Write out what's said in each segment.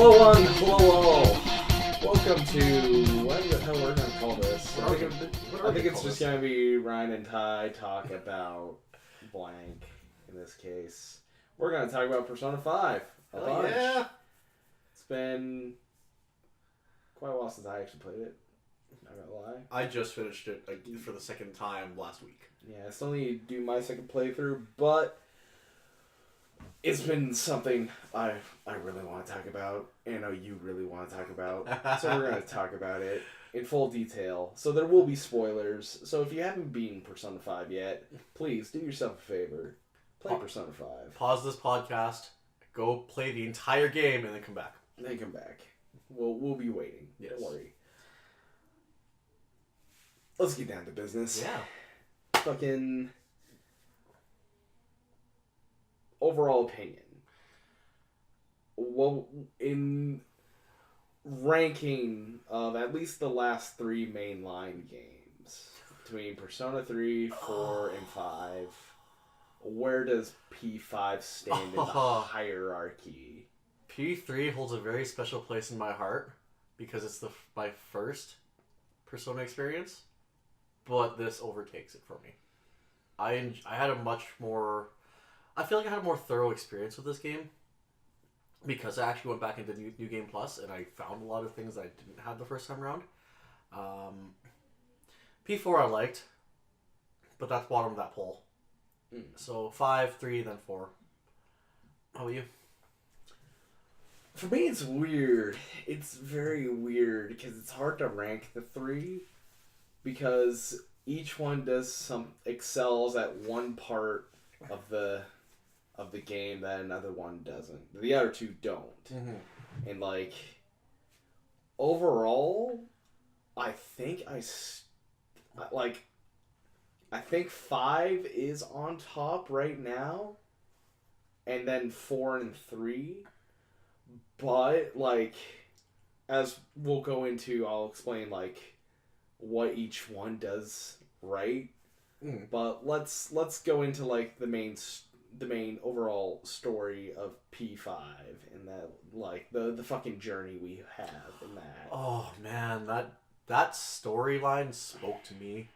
Hello. Welcome to what the hell we're gonna call this? I think it's just gonna be Ryan and Ty talk about blank. In this case, we're gonna talk about Persona 5. Yeah. It's been quite a while since I actually played it. Not gonna lie. I just finished it for the second time last week. Yeah, I still need to do my second playthrough, but it's been something I really want to talk about, and I know you really want to talk about. So we're going to talk about it in full detail. So there will be spoilers. So if you haven't beaten Persona 5 yet, please do yourself a favor. Play Persona 5. Pause this podcast, go play the entire game, and then come back. Then come back. We'll be waiting. Yes. Don't worry. Let's get down to business. Yeah. Fucking overall opinion. Well, in ranking of at least the last three mainline games, between Persona 3, 4, and 5, where does P5 stand in the hierarchy? P3 holds a very special place in my heart because it's my first Persona experience, but this overtakes it for me. I had a much more... I feel like I had a more thorough experience with this game because I actually went back into New Game Plus and I found a lot of things that I didn't have the first time around. P4 I liked, but that's bottom of that poll. So 5, 3, then 4. How about you? For me, it's weird. It's very weird because it's hard to rank the three because each one excels at one part of the game that another one doesn't. The other two don't. Mm-hmm. And like overall, I think I think 5 is on top right now, and then 4 and 3. But like, as we'll go into, I'll explain like what each one does right. But let's go into like the main overall story of P5 and that like the fucking journey we have in that. Oh man, that storyline spoke to me.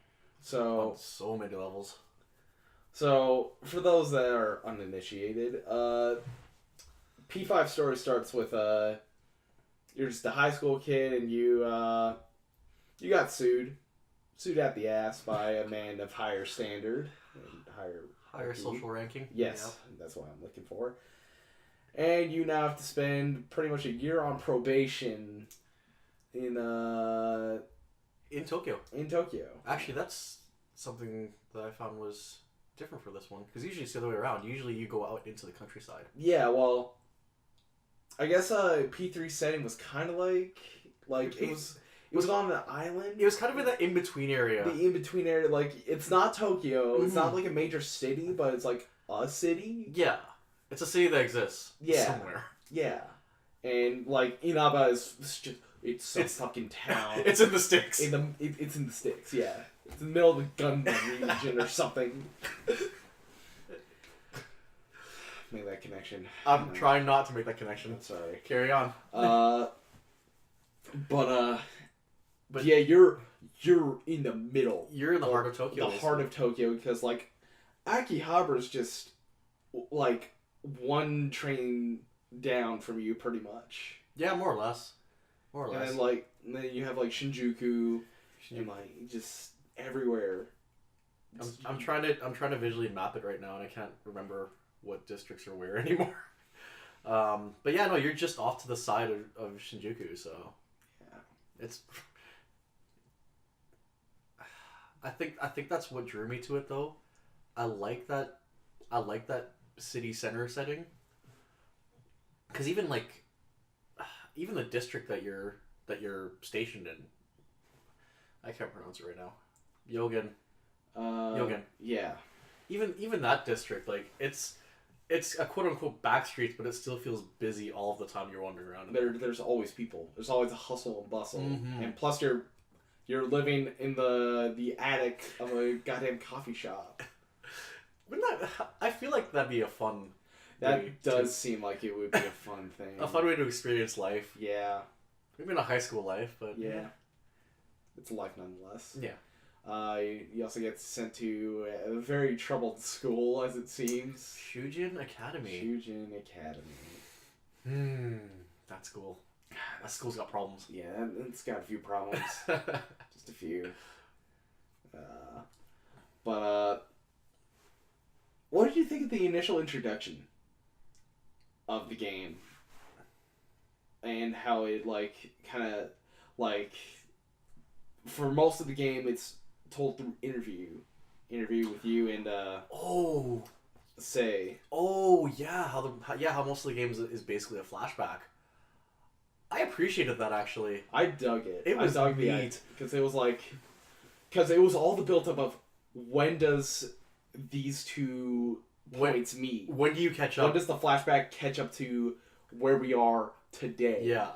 So on so many levels. So for those that are uninitiated, P5 story starts with you're just a high school kid and you got sued at the ass by a man of higher standard and higher social ranking. Yes, yeah. That's what I'm looking for. And you now have to spend pretty much a year on probation in Tokyo. In Tokyo. Actually, that's something that I found was different for this one because usually it's the other way around. Usually you go out into the countryside. Yeah, well, I guess P3 setting was kind of like it was on the island. It was kind of in the in-between area. The in-between area, like, it's not Tokyo. Mm-hmm. It's not like a major city, but it's like a city. Yeah. It's a city that exists. Yeah. Somewhere. Yeah. And, like, Inaba is just... It's a fucking town. It's in the sticks. It's in the sticks, yeah. It's in the middle of the Gundam region or something. Make that connection. I'm trying not to make that connection. Sorry. Carry on. But yeah, you're in the middle. You're in the heart of Tokyo. The heart of Tokyo, because like Akihaba's just like one train down from you, pretty much. Yeah, more or less. And then you have like Shinjuku, and like just everywhere. I'm trying to visually map it right now, and I can't remember what districts are where anymore. But yeah, no, you're just off to the side of Shinjuku, so yeah, it's. I think that's what drew me to it, though. I like that city center setting. Because even the district that you're stationed in, I can't pronounce it right now. Yogen. Yeah. Even that district, like it's a quote unquote back streets, but it still feels busy all of the time you're wandering around. There's always people. There's always a hustle and bustle, mm-hmm. and plus you're living in the attic of a goddamn coffee shop. Wouldn't that? I feel like that'd be a fun. That does seem like it would be a fun thing. A fun way to experience life. Yeah. Maybe not high school life, but yeah. It's life nonetheless. Yeah. You also get sent to a very troubled school, as it seems. Shujin Academy. Shujin Academy. That school. That school's got problems. Yeah, it's got a few problems. Just a few. But what did you think of the initial introduction of the game? And how it, kind of, for most of the game, it's told through interview with you and Say. Oh yeah, how most of the games is basically a flashback. I appreciated that actually. I dug it. It was neat because it was because it was all the build up of when does these two points meet? When do you catch up? When does the flashback catch up to where we are today? Yeah.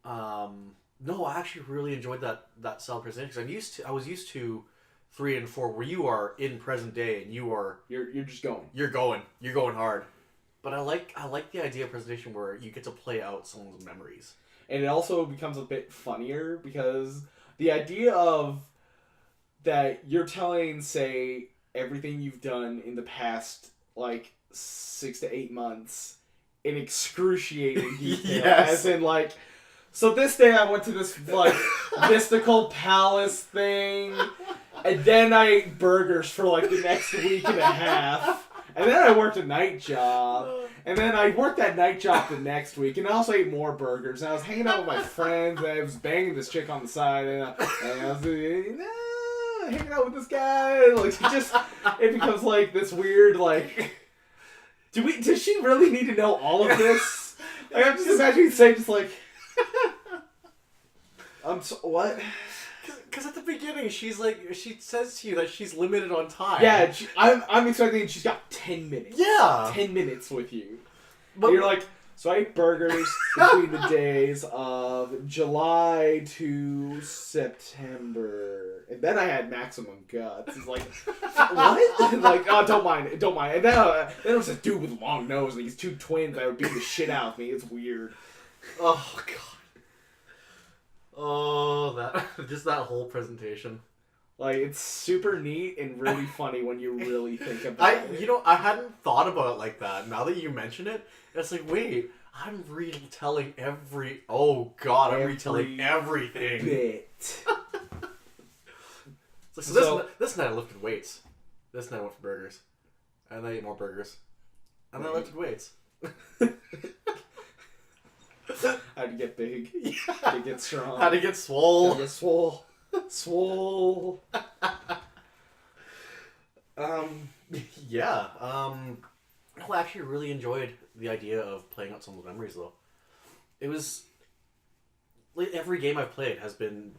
No, I actually really enjoyed that style presentation because I was used to 3 and 4 where you are in present day and you're just going. You're going hard. But I like the idea of presentation where you get to play out someone's memories. And it also becomes a bit funnier because the idea of that you're telling, say, everything you've done in the past 6 to 8 months in excruciating detail. Yes. As in so this day I went to this mystical palace thing, and then I ate burgers for the next week and a half. And then I worked a night job. And then I worked that night job the next week. And I also ate more burgers. And I was hanging out with my friends. And I was banging this chick on the side. And I was hanging out with this guy. It becomes this weird, does she really need to know all of this? I'm just imagining Say what? Because at the beginning, she says to you that she's limited on time. Yeah, I'm expecting she's got 10 minutes. Yeah. 10 minutes with you. But and you're so I ate burgers between the days of July to September. And then I had maximum guts. It's what? Oh, don't mind. And then it was this dude with a long nose and these two twins that would beat the shit out of me. It's weird. Oh, God. Oh, that whole presentation. It's super neat and really funny when you really think about it. I hadn't thought about it like that. Now that you mention it, it's wait, I'm retelling retelling everything. Bit. This night I lifted weights. This night I went for burgers. And then I ate more burgers. And then I lifted weights. How to get big. How to get strong. How to get swole. How to get swole. Swole. Yeah. I actually really enjoyed the idea of playing out some of the memories, though. It was every game I've played has been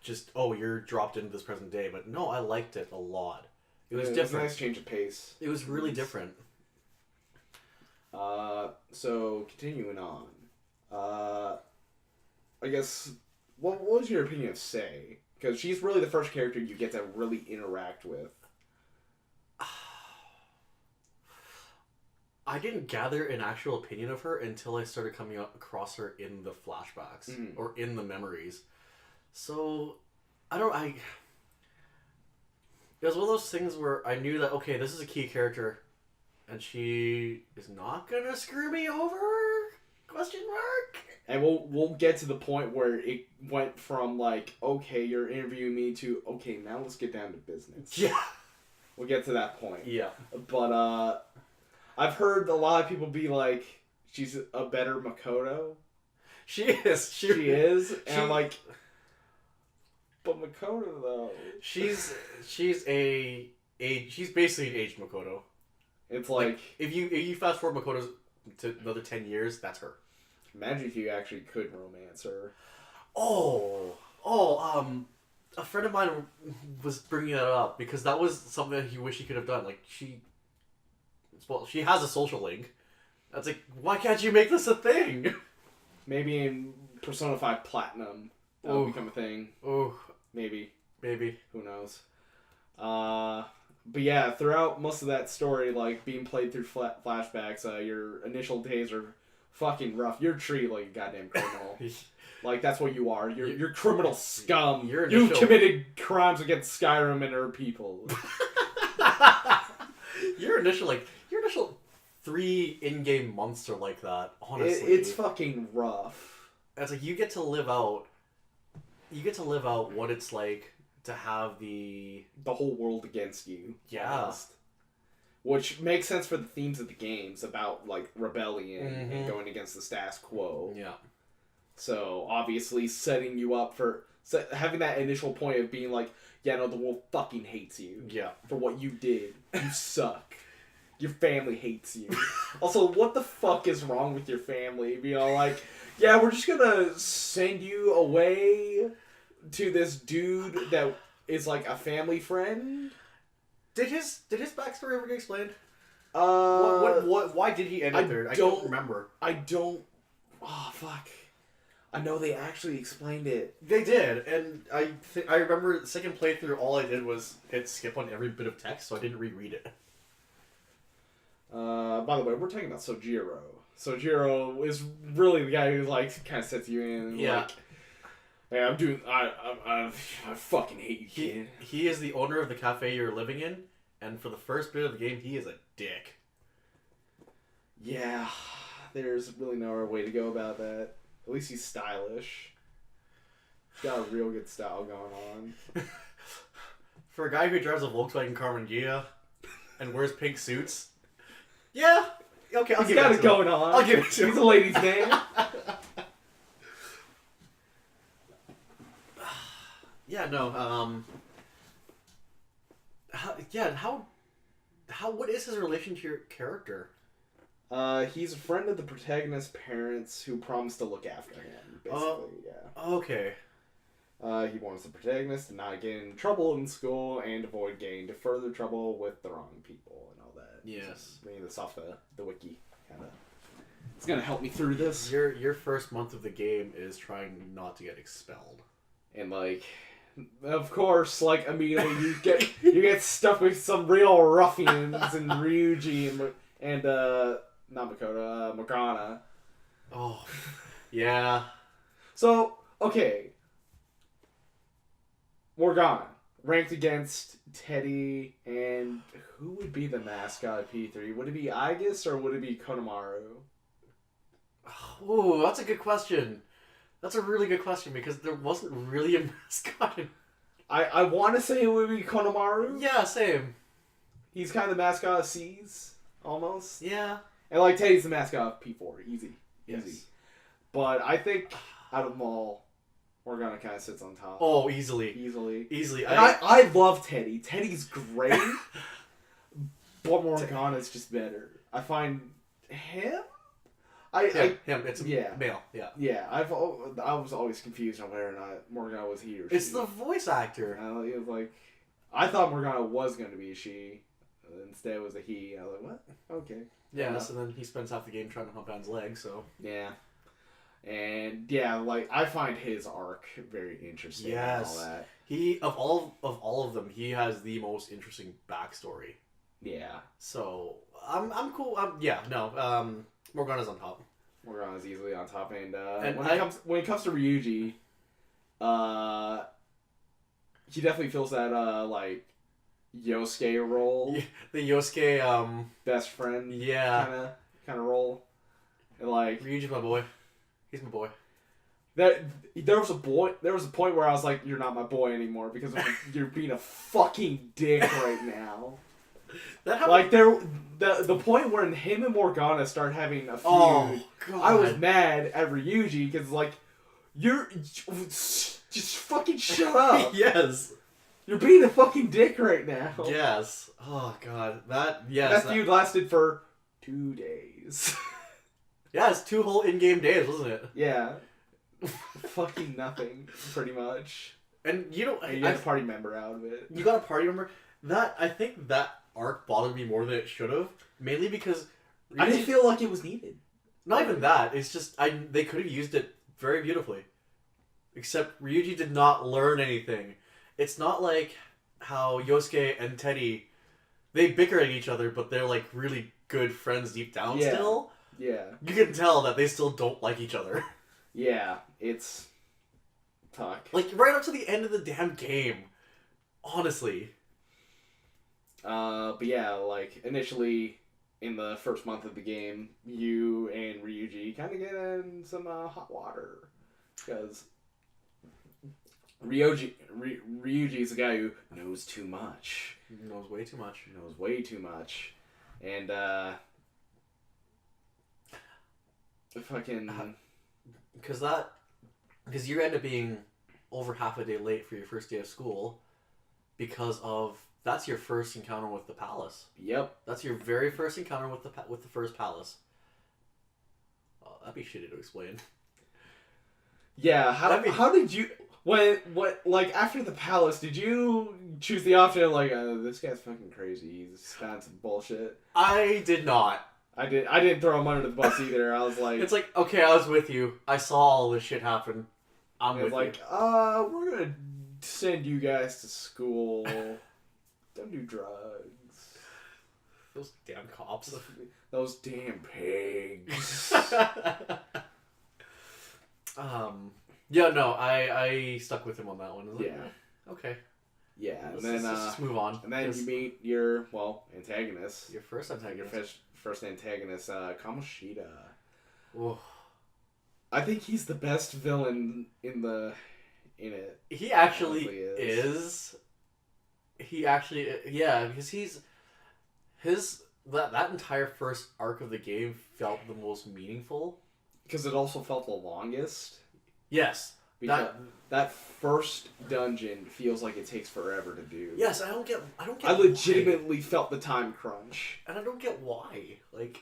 just you're dropped into this present day, but no, I liked it a lot. It was different. It was a nice change of pace. It was really different. So continuing on, I guess what was your opinion of Say? Because she's really the first character you get to really interact with. I didn't gather an actual opinion of her until I started coming across her in the flashbacks or in the memories. So it was one of those things where I knew that okay, this is a key character. And she is not gonna screw me over? Question mark. And we'll get to the point where it went from okay, you're interviewing me to okay, now let's get down to business. Yeah. We'll get to that point. Yeah. But I've heard a lot of people be she's a better Makoto. She is. She is. And I'm but Makoto though. She's basically an aged Makoto. It's if you fast forward Makoto to another 10 years, that's her. Imagine if you actually could romance her. A friend of mine was bringing that up because that was something that he wished he could have done. She has a social link. That's why can't you make this a thing? Maybe in Persona 5 Platinum that'll become a thing. Oh, maybe. Maybe. Who knows? But yeah, throughout most of that story, like being played through flashbacks, your initial days are fucking rough. You're treated like a goddamn criminal. Like that's what you are. You're criminal scum. You committed crimes against Skyrim and her people. your initial 3 in-game months are like that. Honestly, it's fucking rough. It's like you get to live out what it's like to have the whole world against you. Yeah. Almost. Which makes sense for the themes of the games about like rebellion and going against the status quo. Yeah. So obviously setting you up for having that initial point of being like, yeah, no, the world fucking hates you. Yeah. For what you did. You suck. Your family hates you. Also, what the fuck is wrong with your family? You know, like, yeah, we're just gonna send you away to this dude that is like a family friend. Did his backstory ever get explained? What? Why did he end up there? I don't remember. Oh fuck! I know they actually explained it. They did, and I remember the second playthrough. All I did was hit skip on every bit of text, so I didn't reread it. By the way, we're talking about Sojiro. Sojiro is really the guy who like kind of sets you in. Yeah. Like, hey, I fucking hate you, kid. He is the owner of the cafe you're living in, and for the first bit of the game, he is a dick. Yeah, there's really no other way to go about that. At least he's stylish. He's got a real good style going on. For a guy who drives a Volkswagen Carmen Gia and wears pink suits, yeah, okay, He's got it going on. I'll give it to him. He's a ladies' man. Yeah, no, what is his relation to your character? He's a friend of the protagonist's parents who promised to look after him, basically, yeah. Okay. He wants the protagonist to not get in trouble in school and avoid getting into further trouble with the wrong people and all that. Yes. I mean, that's off the wiki, kind of. It's gonna help me through this. Your first month of the game is trying not to get expelled. And, like, of course, like, immediately you get stuck with some real ruffians in Ryuji and not Makoto, Morgana. Oh, yeah. So, okay. Morgana, ranked against Teddy, and who would be the mascot of P3? Would it be Aegis or would it be Konomaru? Oh, that's a good question. That's a really good question because there wasn't really a mascot. I want to say it would be Konomaru. Yeah, same. He's kind of the mascot of C's, almost. Yeah. And like Teddy's the mascot of P4. Easy. Yes. Easy. But I think out of them all, Morgana kind of sits on top. Oh, easily. And I love Teddy. Teddy's great. But Morgana's just better. I find him... him. It's male. Yeah. Yeah, I was always confused on whether or not Morgana was he or she. It's the voice actor. It was like, I thought Morgana was going to be a she. Instead, it was a he. I was like, what? Okay. Yeah, so then he spends half the game trying to hump Anne's leg, so... Yeah. And, yeah, like, I find his arc very interesting. Yes. And all that. He, of all of them, he has the most interesting backstory. Yeah. So, I'm cool. Morgana's on top. Morgana's easily on top. And, and when it comes to Ryuji, he definitely feels that, like, Yosuke role. The Yosuke, best friend. Yeah. Kind of role. And, like... Ryuji's my boy. He's my boy. There was a point where I was like, "You're not my boy anymore because you're being a fucking dick right now." Like the point where him and Morgana start having a feud. Oh, God. I was mad at Ryuji because like, you're just fucking shut up. Yes. You're being a fucking dick right now. Yes. Oh God. That feud lasted for 2 days. Yeah, it's 2 whole in-game days, wasn't it? Yeah. Fucking nothing, pretty much. And you know, you got a party member out of it. You got a party member. I think that arc bothered me more than it should have, mainly because I didn't feel like it was needed. Not even that. It's just they could have used it very beautifully. Except Ryuji did not learn anything. It's not like how Yosuke and Teddy they bicker at each other, but they're like really good friends deep down Yeah. still. Yeah. You can tell that they still don't like each other. Yeah. It's fuck. Like right up to the end of the damn game. Honestly. But yeah, like initially in the first month of the game, you and Ryuji kind of get in some hot water because Ryuji is a guy who knows too much. He knows way too much. He knows way too much, and fucking because you end up being over half a day late for your first day of school because of that's your first encounter with the palace. Yep. That's your very first encounter with the first palace. Oh, that'd be shitty to explain. Yeah. How did you like after the palace? Did you choose the option of like this guy's fucking crazy? He's got some bullshit. I did not. I didn't throw him under the bus either. I was like, it's like okay, I was with you. I saw all this shit happen. I'm with like, you. We're gonna send you guys to school. Don't do drugs. Those damn cops. Those damn pigs. Yeah, no, I stuck with him on that one. Like, Yeah. Okay. Yeah, and Let's then just move on. And then you meet your antagonist. Your first antagonist. Your first antagonist, Kamoshida. Oh. I think he's the best villain in it. He actually is. He actually, yeah, because that entire first arc of the game felt the most meaningful. Because it also felt the longest. Yes. Because that first dungeon feels like it takes forever to do. Yes, I don't get. I legitimately felt the time crunch, and I don't get why. Like,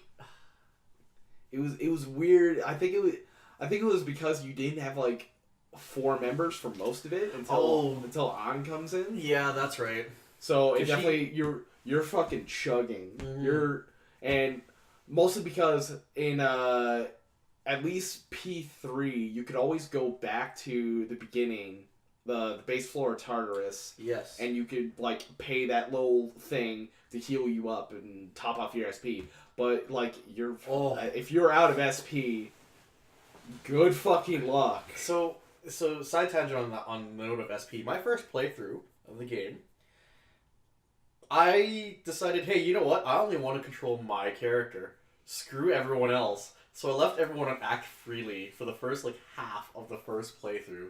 it was weird. I think it was because you didn't have like 4 members for most of it until An comes in. Yeah, that's right. So it definitely you're fucking chugging. Mm-hmm. And mostly because in at least P3 you could always go back to the beginning, the base floor of Tartarus. Yes. And you could like pay that little thing to heal you up and top off your SP. But like if you're out of SP, good fucking luck. So side tangent on the note of SP. My first playthrough of the game, I decided, hey, you know what? I only want to control my character. Screw everyone else. So I left everyone on act freely for the first half of the first playthrough.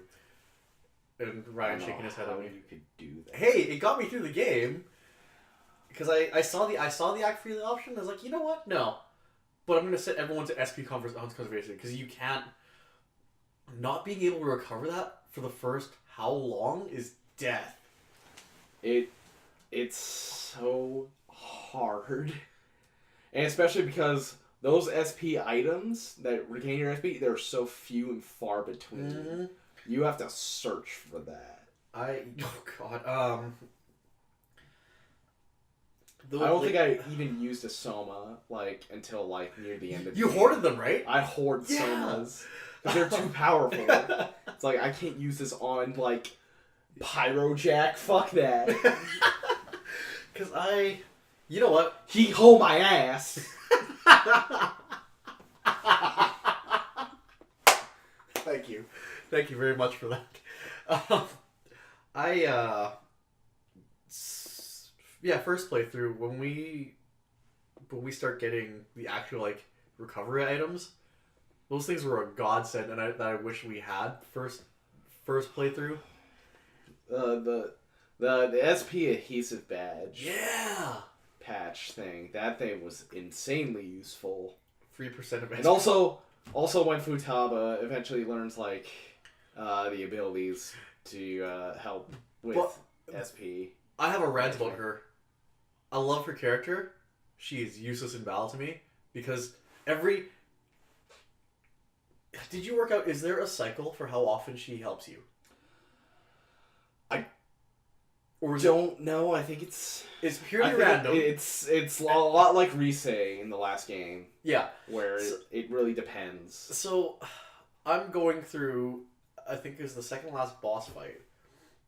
And Ryan shaking his head at me. You could do that. Hey, it got me through the game because I saw the act freely option. I was like, you know what? No, but I'm gonna set everyone to SP conservation because you can't. Not being able to recover that for the first how long is death. It's so hard, and especially because those SP items that regain your SP, they're so few and far between. Mm-hmm. You have to search for that. I don't think I even used a Soma until near the end of. You hoarded them, right? I hoard Somas because they're too powerful. It's like I can't use this on Pyrojack. Fuck that. Because you know what? He hold my ass. Thank you very much for that. First playthrough when we start getting the actual recovery items, those things were a godsend, and that I wish we had first playthrough. The SP adhesive badge. Yeah. Patch thing. That thing was insanely useful. 3% of SP. And also when Futaba eventually learns the abilities to help with SP. I have a rant about her. I love her character. She is useless in battle to me because Did you work out? Is there a cycle for how often she helps you? Don't know. I think it's purely random. It's a lot like Rise in the last game. Yeah, where it really depends. So, I'm going through. I think it's the second last boss fight,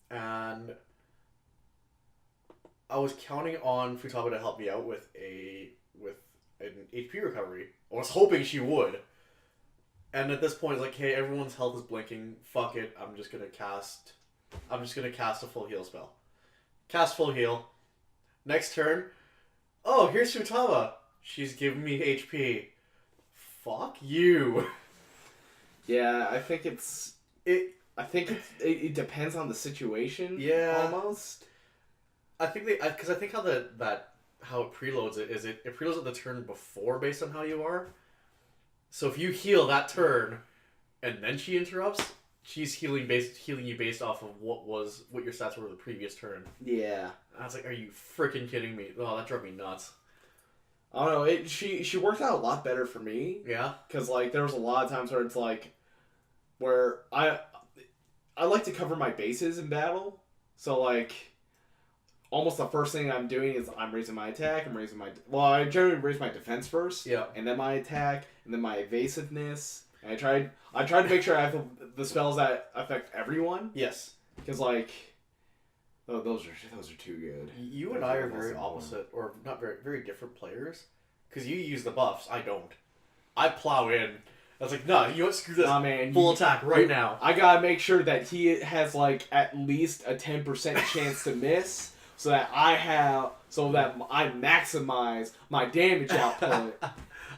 and I was counting on Futaba to help me out with an HP recovery. I was hoping she would. And at this point, it's like, hey, everyone's health is blinking. Fuck it. I'm just gonna cast a full heal spell. Cast full heal. Next turn. Oh, here's Futaba. She's giving me HP. Fuck you. Yeah, I think it depends on the situation. Yeah. Almost. I think because I think how how it preloads it is it preloads it the turn before based on how you are. So if you heal that turn, and then she interrupts, she's healing you based off of what your stats were the previous turn. Yeah. I was like, are you freaking kidding me? Oh, that drove me nuts. I don't know. She worked out a lot better for me. Yeah. Because like there was a lot of times where it's like, where I like to cover my bases in battle. So like, almost the first thing I'm doing is I'm raising my attack. I generally raise my defense first. Yeah. And then my attack, and then my evasiveness. And I tried to make sure I have the spells that affect everyone. Yes. Because like, those are too good. You and I are very opposite, or not very very different players. Because you use the buffs, I don't. I plow in. I was like, no, you know what? Screw this. Nah, man, full attack right now. I gotta make sure that he has like at least a 10% chance to miss, so that I maximize my damage output.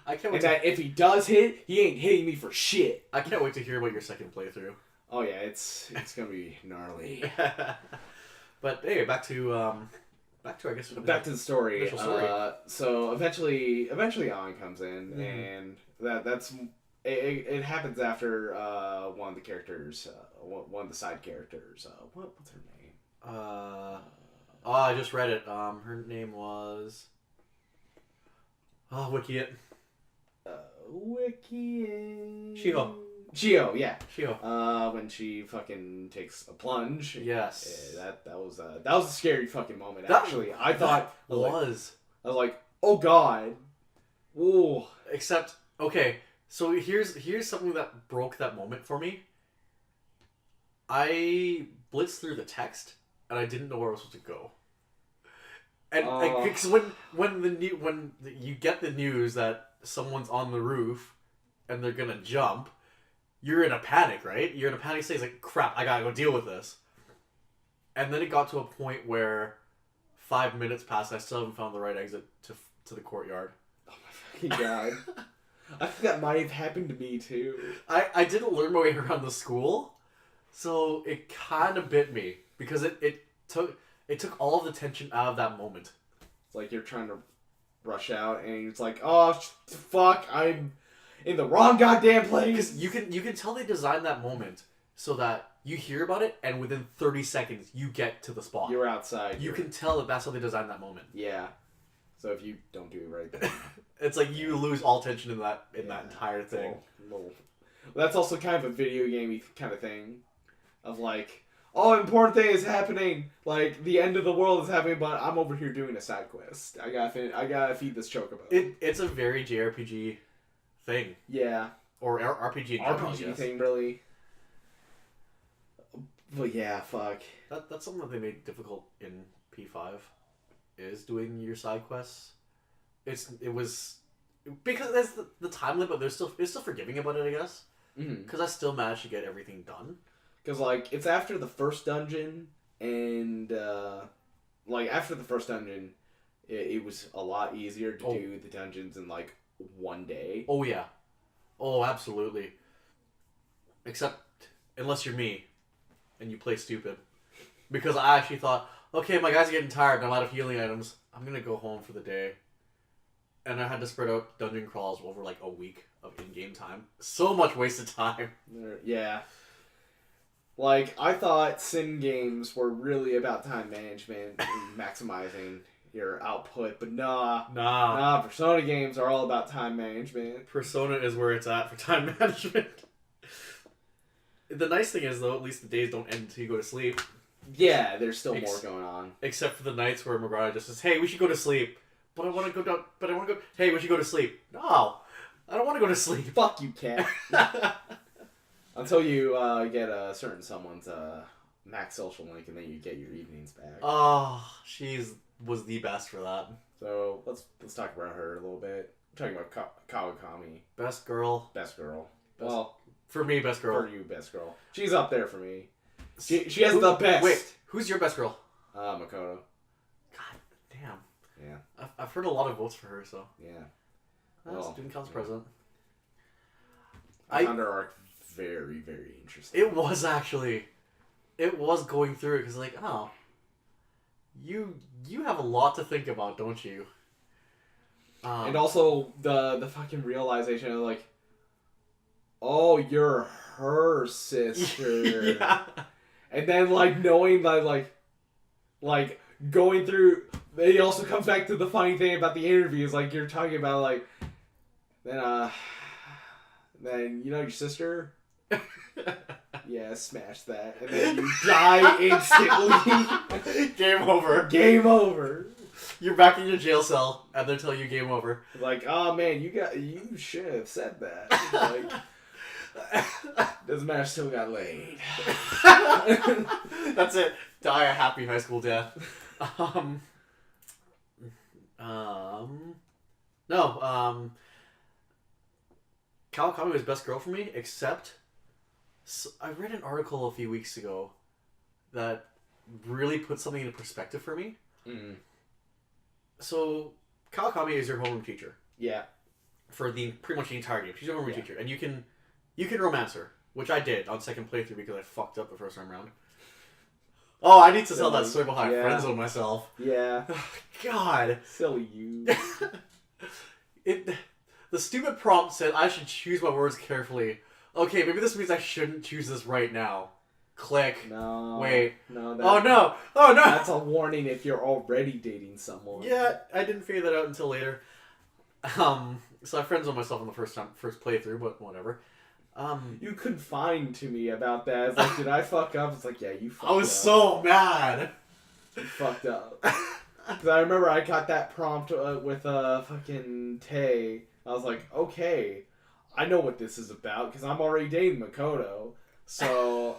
I can't wait. And that if he does hit, he ain't hitting me for shit. I can't wait to hear about your second playthrough. Oh yeah, it's gonna be gnarly. But hey, back to I guess back to the story. Initial story. So eventually An comes in, and that's it happens after one of the characters, one of the side characters. What's her name? I just read it. Her name was Wiki it. Shio, yeah. Shio. When she fucking takes a plunge. Yes. That was a scary fucking moment. Actually, I thought I was like, oh god. Ooh. Except, okay. So here's something that broke that moment for me. I blitzed through the text and I didn't know where I was supposed to go. And because when you get the news that someone's on the roof and they're gonna jump, you're in a panic, right? You're in a panic state. It's like, crap, I gotta go deal with this. And then it got to a point where 5 minutes passed. I still haven't found the right exit to the courtyard. Oh my fucking god! I think that might have happened to me too. I didn't learn my way around the school, so it kind of bit me because it took all of the tension out of that moment. It's like you're trying to rush out, and it's like, oh fuck, I'm in the wrong goddamn place. Because you can tell they designed that moment so that you hear about it, and within 30 seconds you get to the spot. You're outside. You can tell that that's how they designed that moment. Yeah. So if you don't do it right, then it's like you lose all tension in that entire thing. Well, that's also kind of a video gamey kind of thing, of like, oh, important thing is happening, like the end of the world is happening, but I'm over here doing a side quest. I gotta feed this chocobo. It's a very JRPG thing. Yeah. Or RPG. RPG thing, really. But yeah, fuck. That's something that they made difficult in P5. Is doing your side quests. It was because there's the time limit, but it's still forgiving about it, I guess. Because I still managed to get everything done. Because like it's after the first dungeon, and like after the first dungeon, it was a lot easier to do the dungeons in like one day. Oh yeah, oh absolutely. Except unless you're me, and you play stupid, because I actually thought, okay, my guys are getting tired and I'm out of healing items. I'm gonna go home for the day. And I had to spread out dungeon crawls over like a week of in-game time. So much wasted time. Yeah. Like, I thought sim games were really about time management and maximizing your output, but nah, Persona games are all about time management. Persona is where it's at for time management. The nice thing is, though, at least the days don't end until you go to sleep. Yeah, there's still more going on. Except for the nights where McGraw just says, hey, we should go to sleep. But I want to go down. But I want to go. Hey, we should go to sleep. No, I don't want to go to sleep. Fuck you, cat. Until you get certain someone's max social link, and then you get your evenings back. Oh, she's was the best for that. So let's talk about her a little bit. I'm talking about Kawakami. Best girl. Best girl. Well, for me, best girl. For you, best girl. She's up there for me. She has the best. Wait, who's your best girl? Makoto. God damn. Yeah. I've heard a lot of votes for her, so. Yeah. Student council president. I found her arc very, very interesting. It was actually. It was going through it because, like, oh, you have a lot to think about, don't you? And also the fucking realization of, like, oh, you're her sister. Yeah. And then, like, knowing that, like going through, it also comes back to the funny thing about the interviews, like, you're talking about, like, then, you know, your sister? Yeah, smash that. And then you die instantly. Game over. Game over. You're back in your jail cell, and they tell you game over. Like, oh man, you should have said that. Like, doesn't matter, still got laid. That's it. Die a happy high school death. Kawakami was best girl for me, except I read an article a few weeks ago that really put something into perspective for me. Mm. So, Kawakami is your homeroom teacher. Yeah. For pretty much the entire game. She's your homeroom teacher. And you can romance her, which I did on second playthrough because I fucked up the first time around. Oh, I need to tell that story about how I friend-zoned myself. Yeah. God. Silly you. The stupid prompt said I should choose my words carefully. Okay, maybe this means I shouldn't choose this right now. Click. No. Wait. No. Oh no. Oh no. That's a warning if you're already dating someone. Yeah, I didn't figure that out until later. So I friend-zoned myself on the first playthrough, but whatever. You confided to me about that. It's like, did I fuck up? It's like, yeah, you fucked up. I was so mad. You fucked up. Because I remember I got that prompt with fucking Tay. I was like, okay, I know what this is about because I'm already dating Makoto. So,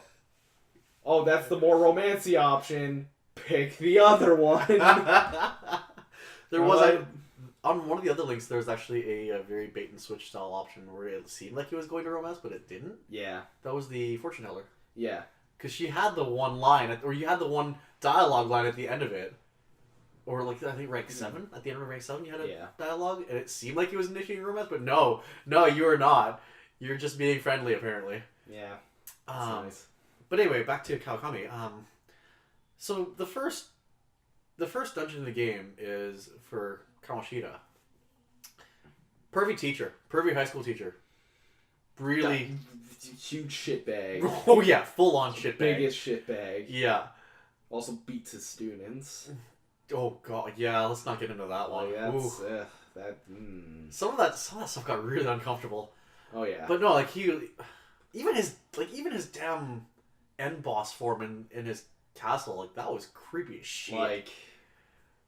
oh, that's the more romancy option. Pick the other one. There was on one of the other links, there was actually a very bait and switch style option where it seemed like he was going to romance, but it didn't. Yeah. That was the fortune teller. Yeah. Because she had the one line, or you had the one dialogue line at the end of it. Or, like, I think rank 7? At the end of rank 7, you had a dialogue, and it seemed like he was initiating romance, but no, you are not. You're just being friendly, apparently. Yeah. That's nice. But anyway, back to Kawakami. So the first dungeon in the game is for Kamoshida. Pervy teacher. Pervy high school teacher. Really... huge shitbag. Oh yeah, full-on shitbag. Biggest shitbag. Yeah. Also beats his students. Oh god, yeah, let's not get into that one. Yeah, Some of that stuff got really uncomfortable. Oh yeah. But no, like even his damn end boss form in his castle, like that was creepy as shit. Like,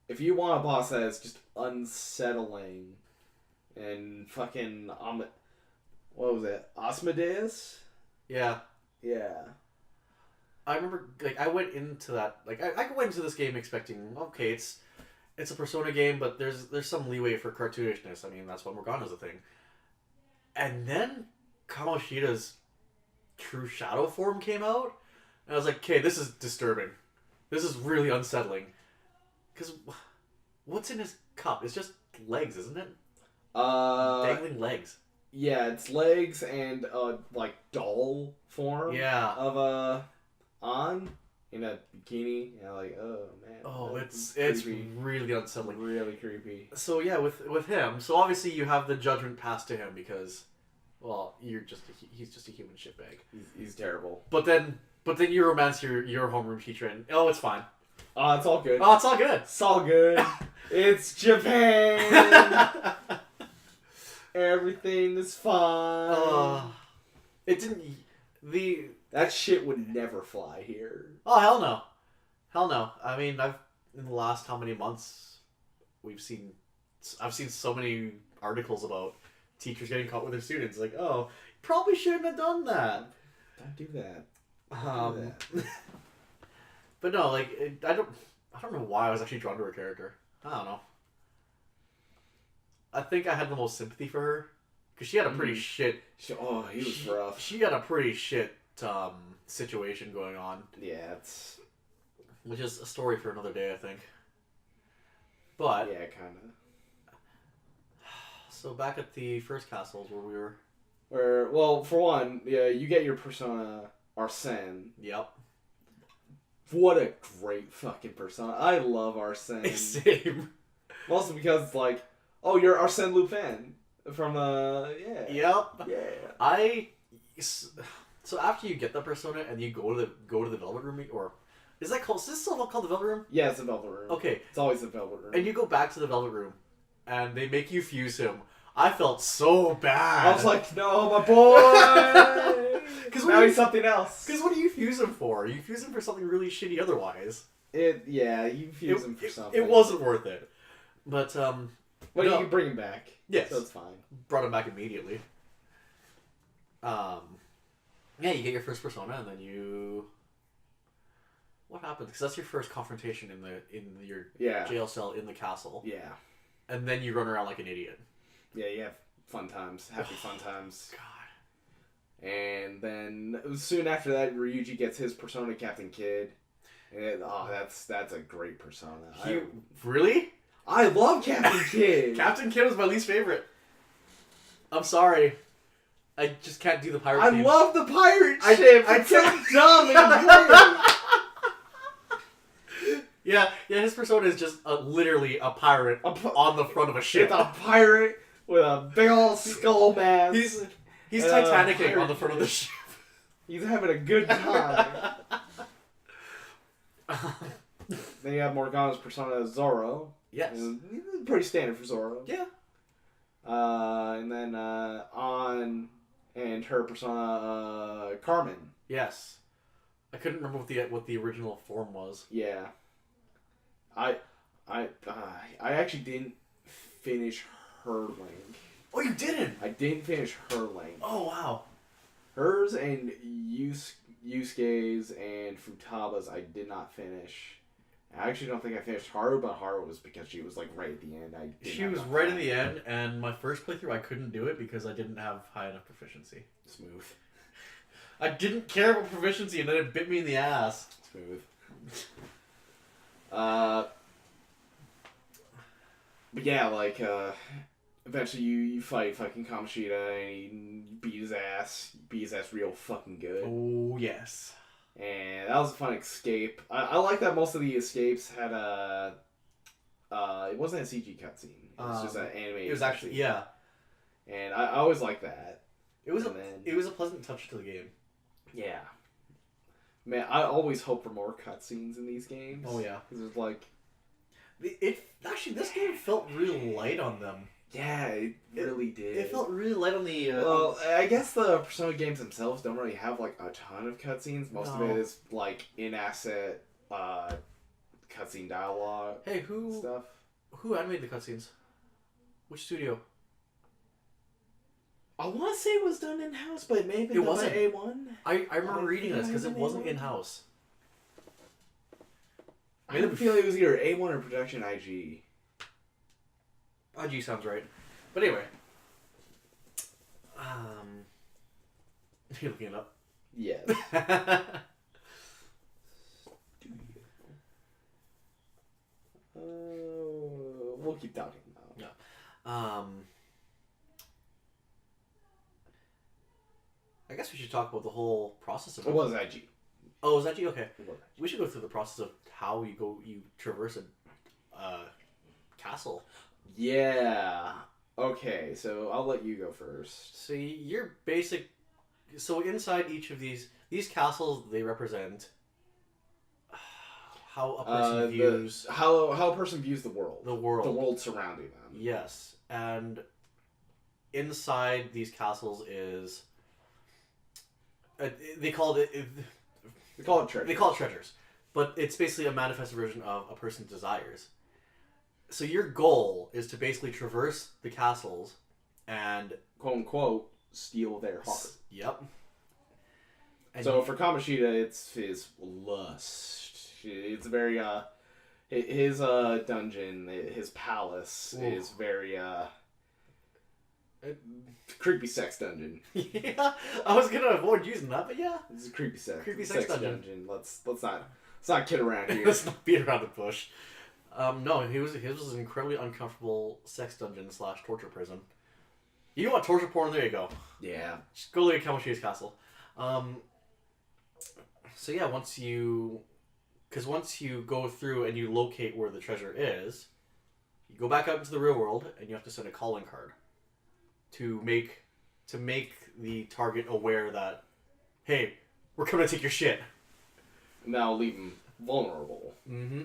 if you want a boss that is just unsettling and fucking what was it? Asmodeus? Yeah. Yeah. I remember, like, I went into that, like, I went into this game expecting, okay, it's a Persona game, but there's some leeway for cartoonishness. I mean, that's what Morgana's a thing. And then Kamoshida's true shadow form came out, and I was like, okay, this is disturbing. This is really unsettling. Because what's in his cup? It's just legs, isn't it? Dangling legs. Yeah, it's legs and, like, doll form. Yeah. Of, in a bikini. Yeah, like, oh, man. Oh, it's really unsettling. Really creepy. So, yeah, with him, so obviously you have the judgment passed to him because, well, he's just a human shitbag. He's terrible. But then you romance your homeroom teacher and, oh, it's fine. Oh, it's all good. Oh, it's all good. It's all good. It's Japan. Everything is fine. It didn't... That shit would never fly here. Oh, hell no. Hell no. I mean, in the last how many months, I've seen so many articles about teachers getting caught with their students. Like, oh, probably shouldn't have done that. Don't do that. But no, like, I don't know why I was actually drawn to her character. I don't know. I think I had the most sympathy for her because she had a pretty shit. He was rough. She had a pretty shit situation going on. Yeah, it's which is a story for another day, I think. But yeah, kind of. So back at the first castles where we were. Well, for one, yeah, you get your persona Arsene. Yep. What a great fucking persona! I love Arsene. Same. Also because it's like, oh, you're Arsène Lupin from yeah. Yep. Yeah. So after you get the persona and you go to the Velvet Room, or is this still called the Velvet Room? Yeah, it's the Velvet Room. Okay. It's always the Velvet Room. And you go back to the Velvet Room, and they make you fuse him. I felt so bad. I was like, no, my boy! Because now he's something else. Because what do you fuse him for? You fuse him for something really shitty otherwise. You fuse him for something. It wasn't worth it. But, Well, you can bring him back. Yes. So it's fine. Brought him back immediately. Yeah, you get your first persona, and then you... What happens? Because that's your first confrontation in your jail cell in the castle. Yeah. And then you run around like an idiot. Yeah, you have fun times. Happy fun times. God. And then soon after that, Ryuji gets his persona, Captain Kidd. And, that's a great persona. Really? I love Captain Kidd. Captain Kidd was my least favorite. I'm sorry. I just can't do the pirate theme. love the pirate ship. It's so dumb and great. Yeah, his persona is just literally a pirate on the front of a ship. It's a pirate with a big old skull mask. He's Titanicing on the front of the ship. He's having a good time. Then you have Morgana's persona as Zoro. Yes. Pretty standard for Zoro. Yeah. And then An and her persona Carmen. Yes. I couldn't remember what the original form was. Yeah. I actually didn't finish her link. Oh, you didn't? I didn't finish her link. Oh, wow. Hers and Yusuke's and Futaba's I did not finish. I actually don't think I finished Haru, but Haru was because she was like right at the end. She was right at the end, and my first playthrough I couldn't do it because I didn't have high enough proficiency. Smooth. I didn't care about proficiency, and then it bit me in the ass. Smooth. But yeah, like, eventually you fight fucking Kamoshida, and you beat his ass. You beat his ass real fucking good. Oh, yes. And that was a fun escape. I like that most of the escapes had a... it wasn't a CG cutscene. It was just an animated It was actually, cutscene. yeah. And I always liked that. It was a pleasant touch to the game. Yeah. Man, I always hope for more cutscenes in these games. Oh, yeah. Because it's like... Actually, this game felt real light on them. Yeah, it really did. It felt really light on the... Well, I guess the Persona games themselves don't really have, like, a ton of cutscenes. Most of it is, like, in-asset cutscene dialogue stuff. Who animated the cutscenes? Which studio? I want to say it was done in-house, but maybe it wasn't A1. I remember reading this because it wasn't in-house. I have a feeling it was either A1 or Production IG. IG sounds right. But anyway. You're looking it up? Yes. We'll keep talking about it. Yeah. I guess we should talk about the whole process of it. It was IG. Oh, was that you? Okay. It was IG. We should go through the process of how you traverse a castle. Yeah. Okay, so I'll let you go first. So your basic... So inside each of these castles, they represent how a person views... How a person views the world. The world. The world surrounding them. Yes. And inside these castles is... they call it treasures. They call it treasures. But it's basically a manifest version of a person's desires. So your goal is to basically traverse the castles and... quote unquote, steal their heart. Yep. And so for Kamoshida, it's his lust. It's very, His dungeon, his palace is very creepy sex dungeon. Yeah, I was gonna avoid using that, but yeah, It's a creepy sex dungeon. Let's not kid around here. Let's not beat around the bush. No, his was an incredibly uncomfortable sex dungeon / torture prison. You want torture porn? There you go. Yeah. Just go look at Kamoshi's castle. So yeah, once you go through and you locate where the treasure is, you go back out into the real world and you have to send a calling card to make the target aware that, hey, we're coming to take your shit. Now leave him vulnerable. Mm-hmm.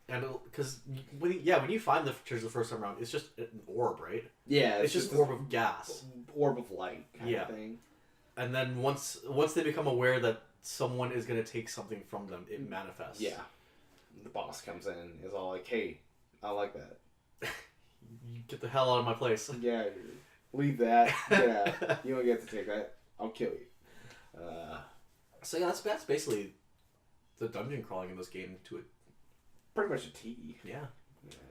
And because when you find the treasure the first time around, it's just an orb, right? Yeah, it's just an orb of gas, orb of light, kind of thing. And then once they become aware that someone is gonna take something from them, it manifests. Yeah, the boss comes in, is all like, "Hey, I like that. You get the hell out of my place." Yeah, leave that. Yeah, you don't get to take that. I'll kill you. So yeah, that's basically the dungeon crawling in this game to it. Pretty much a T. Yeah.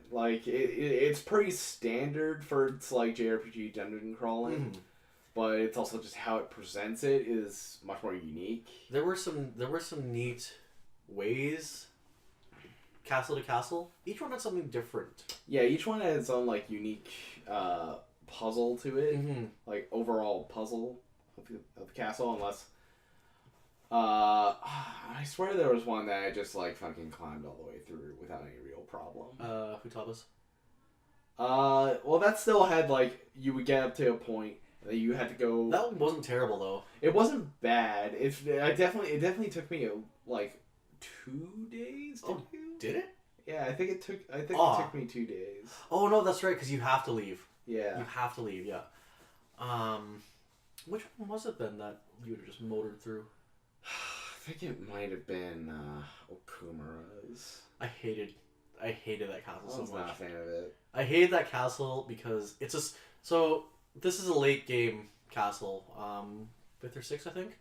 Like it's pretty standard for its like JRPG dungeon crawling, but it's also just how it presents it is much more unique. There were some neat ways, castle to castle. Each one had something different. Yeah, each one had its own like unique puzzle to it, like overall puzzle of the castle. Unless, I swear there was one that I just like fucking climbed all the way through without any real problem. Hutaba's? Well, that still had like you would get up to a point and then you had to go. That one wasn't terrible though. It wasn't bad. It definitely took me like 2 days. Did it? Yeah, I think it took me 2 days. Oh no, that's right, because you have to leave. Yeah. You have to leave. Yeah. Which one was it then that you would have just motored through? I think it might have been Okumura's. I hated that castle so much. I was not a fan of it. I hated that castle because it's just so. This is a late game castle, 5th or 6th, I think.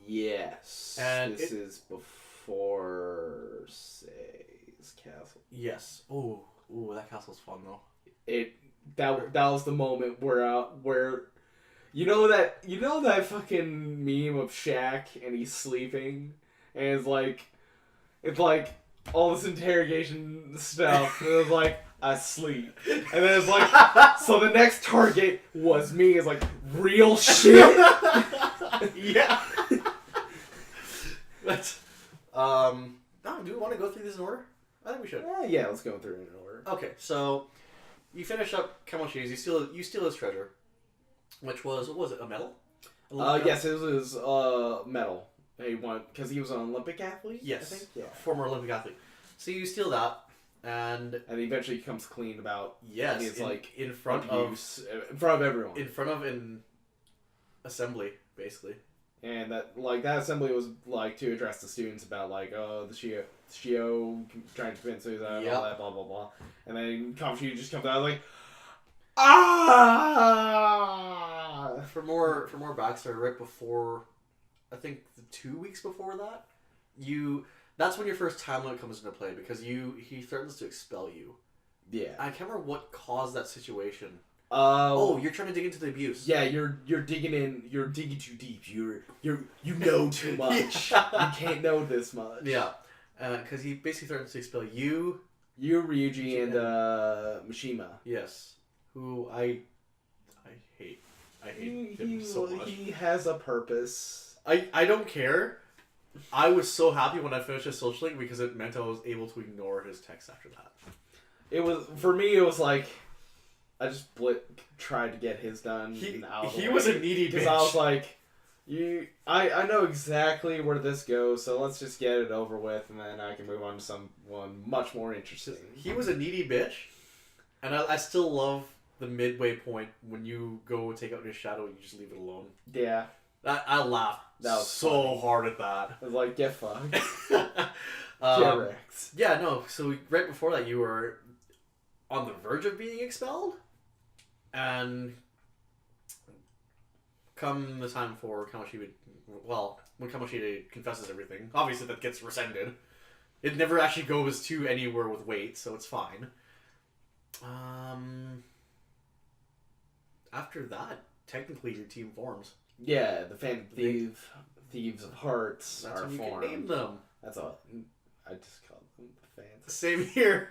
Yes. And this is before Sei's castle. Yes. Ooh, that castle's fun though. That was the moment where. You know that fucking meme of Shaq and he's sleeping and it's like all this interrogation stuff and it's like I sleep and then it's like so the next target was me. It's like real shit. Yeah. But do we want to go through this in order? I think we should. Yeah, let's go through it in order. Okay, so you finish up Kamoshi's. You steal his treasure. Which was, what was it, a medal? Yes, it was medal. He won because he was an Olympic athlete. Yes, I think. Yeah, former Olympic athlete. So you steal that, and eventually he comes clean about his in front abuse, in front of everyone, in front of an assembly, basically. And that assembly was like to address the students about like the Shio trying to commit suicide, all that blah blah blah, and then Kamoshi just comes out like. For more backstory, right before, I think 2 weeks before that, that's when your first time limit comes into play because he threatens to expel you. Yeah. I can't remember what caused that situation. You're trying to dig into the abuse. Yeah, you're digging too deep. You know too much. You can't know this much. Yeah. Because he basically threatens to expel you, Ryuji, and Mishima. Yes. Who I hate. I hate him so much. He has a purpose. I don't care. I was so happy when I finished his social link because it meant I was able to ignore his text after that. It was like I just tried to get his done. He was a needy bitch. Because I was like, I know exactly where this goes, so let's just get it over with, and then I can move on to someone much more interesting. He was a needy bitch, and I still love the midway point when you go take out his shadow and you just leave it alone. Yeah. I laughed so funny. Hard at that. I was like, get fucked. Yeah, no, so right before that you were on the verge of being expelled, and come the time for Kamoshi when Kamoshi confesses everything, obviously that gets rescinded. It never actually goes to anywhere with weight, so it's fine. After that, technically your team forms. Yeah, the Thieves of Hearts That's are when you formed. can name them. That's all. I just called them the Fans. Same here.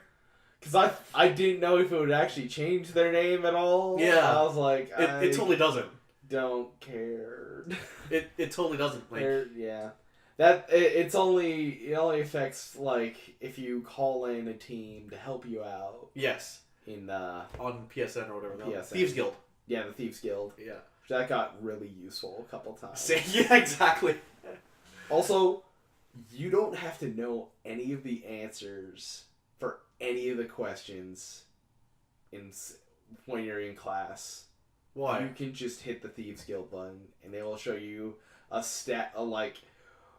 Because I didn't know if it would actually change their name at all. Yeah. I was like, It totally doesn't. Don't care. It totally doesn't. Like, yeah. It only affects like if you call in a team to help you out. Yes. On PSN or whatever. PSN. Thieves Guild. Yeah, the Thieves Guild. Yeah. That got really useful a couple times. Yeah, exactly. Also, you don't have to know any of the answers for any of the questions when you're in class. Why? You can just hit the Thieves Guild button, and they will show you a stat, like,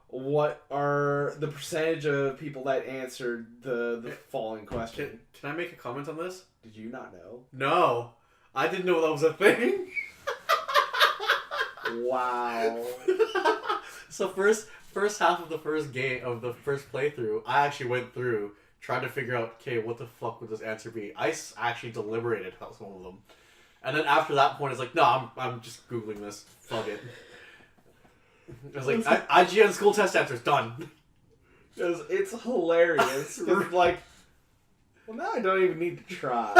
what are the percentage of people that answered the following question. Can I make a comment on this? Did you not know? No. I didn't know that was a thing. Wow. So first half of the first game of the first playthrough, I actually went through trying to figure out, okay, what the fuck would this answer be? I actually deliberated how some of them, and then after that point, it's like, no, I'm just googling this. Fuck it. I was like, IGN school test answers done. It's hilarious. Cause like, well, now I don't even need to try.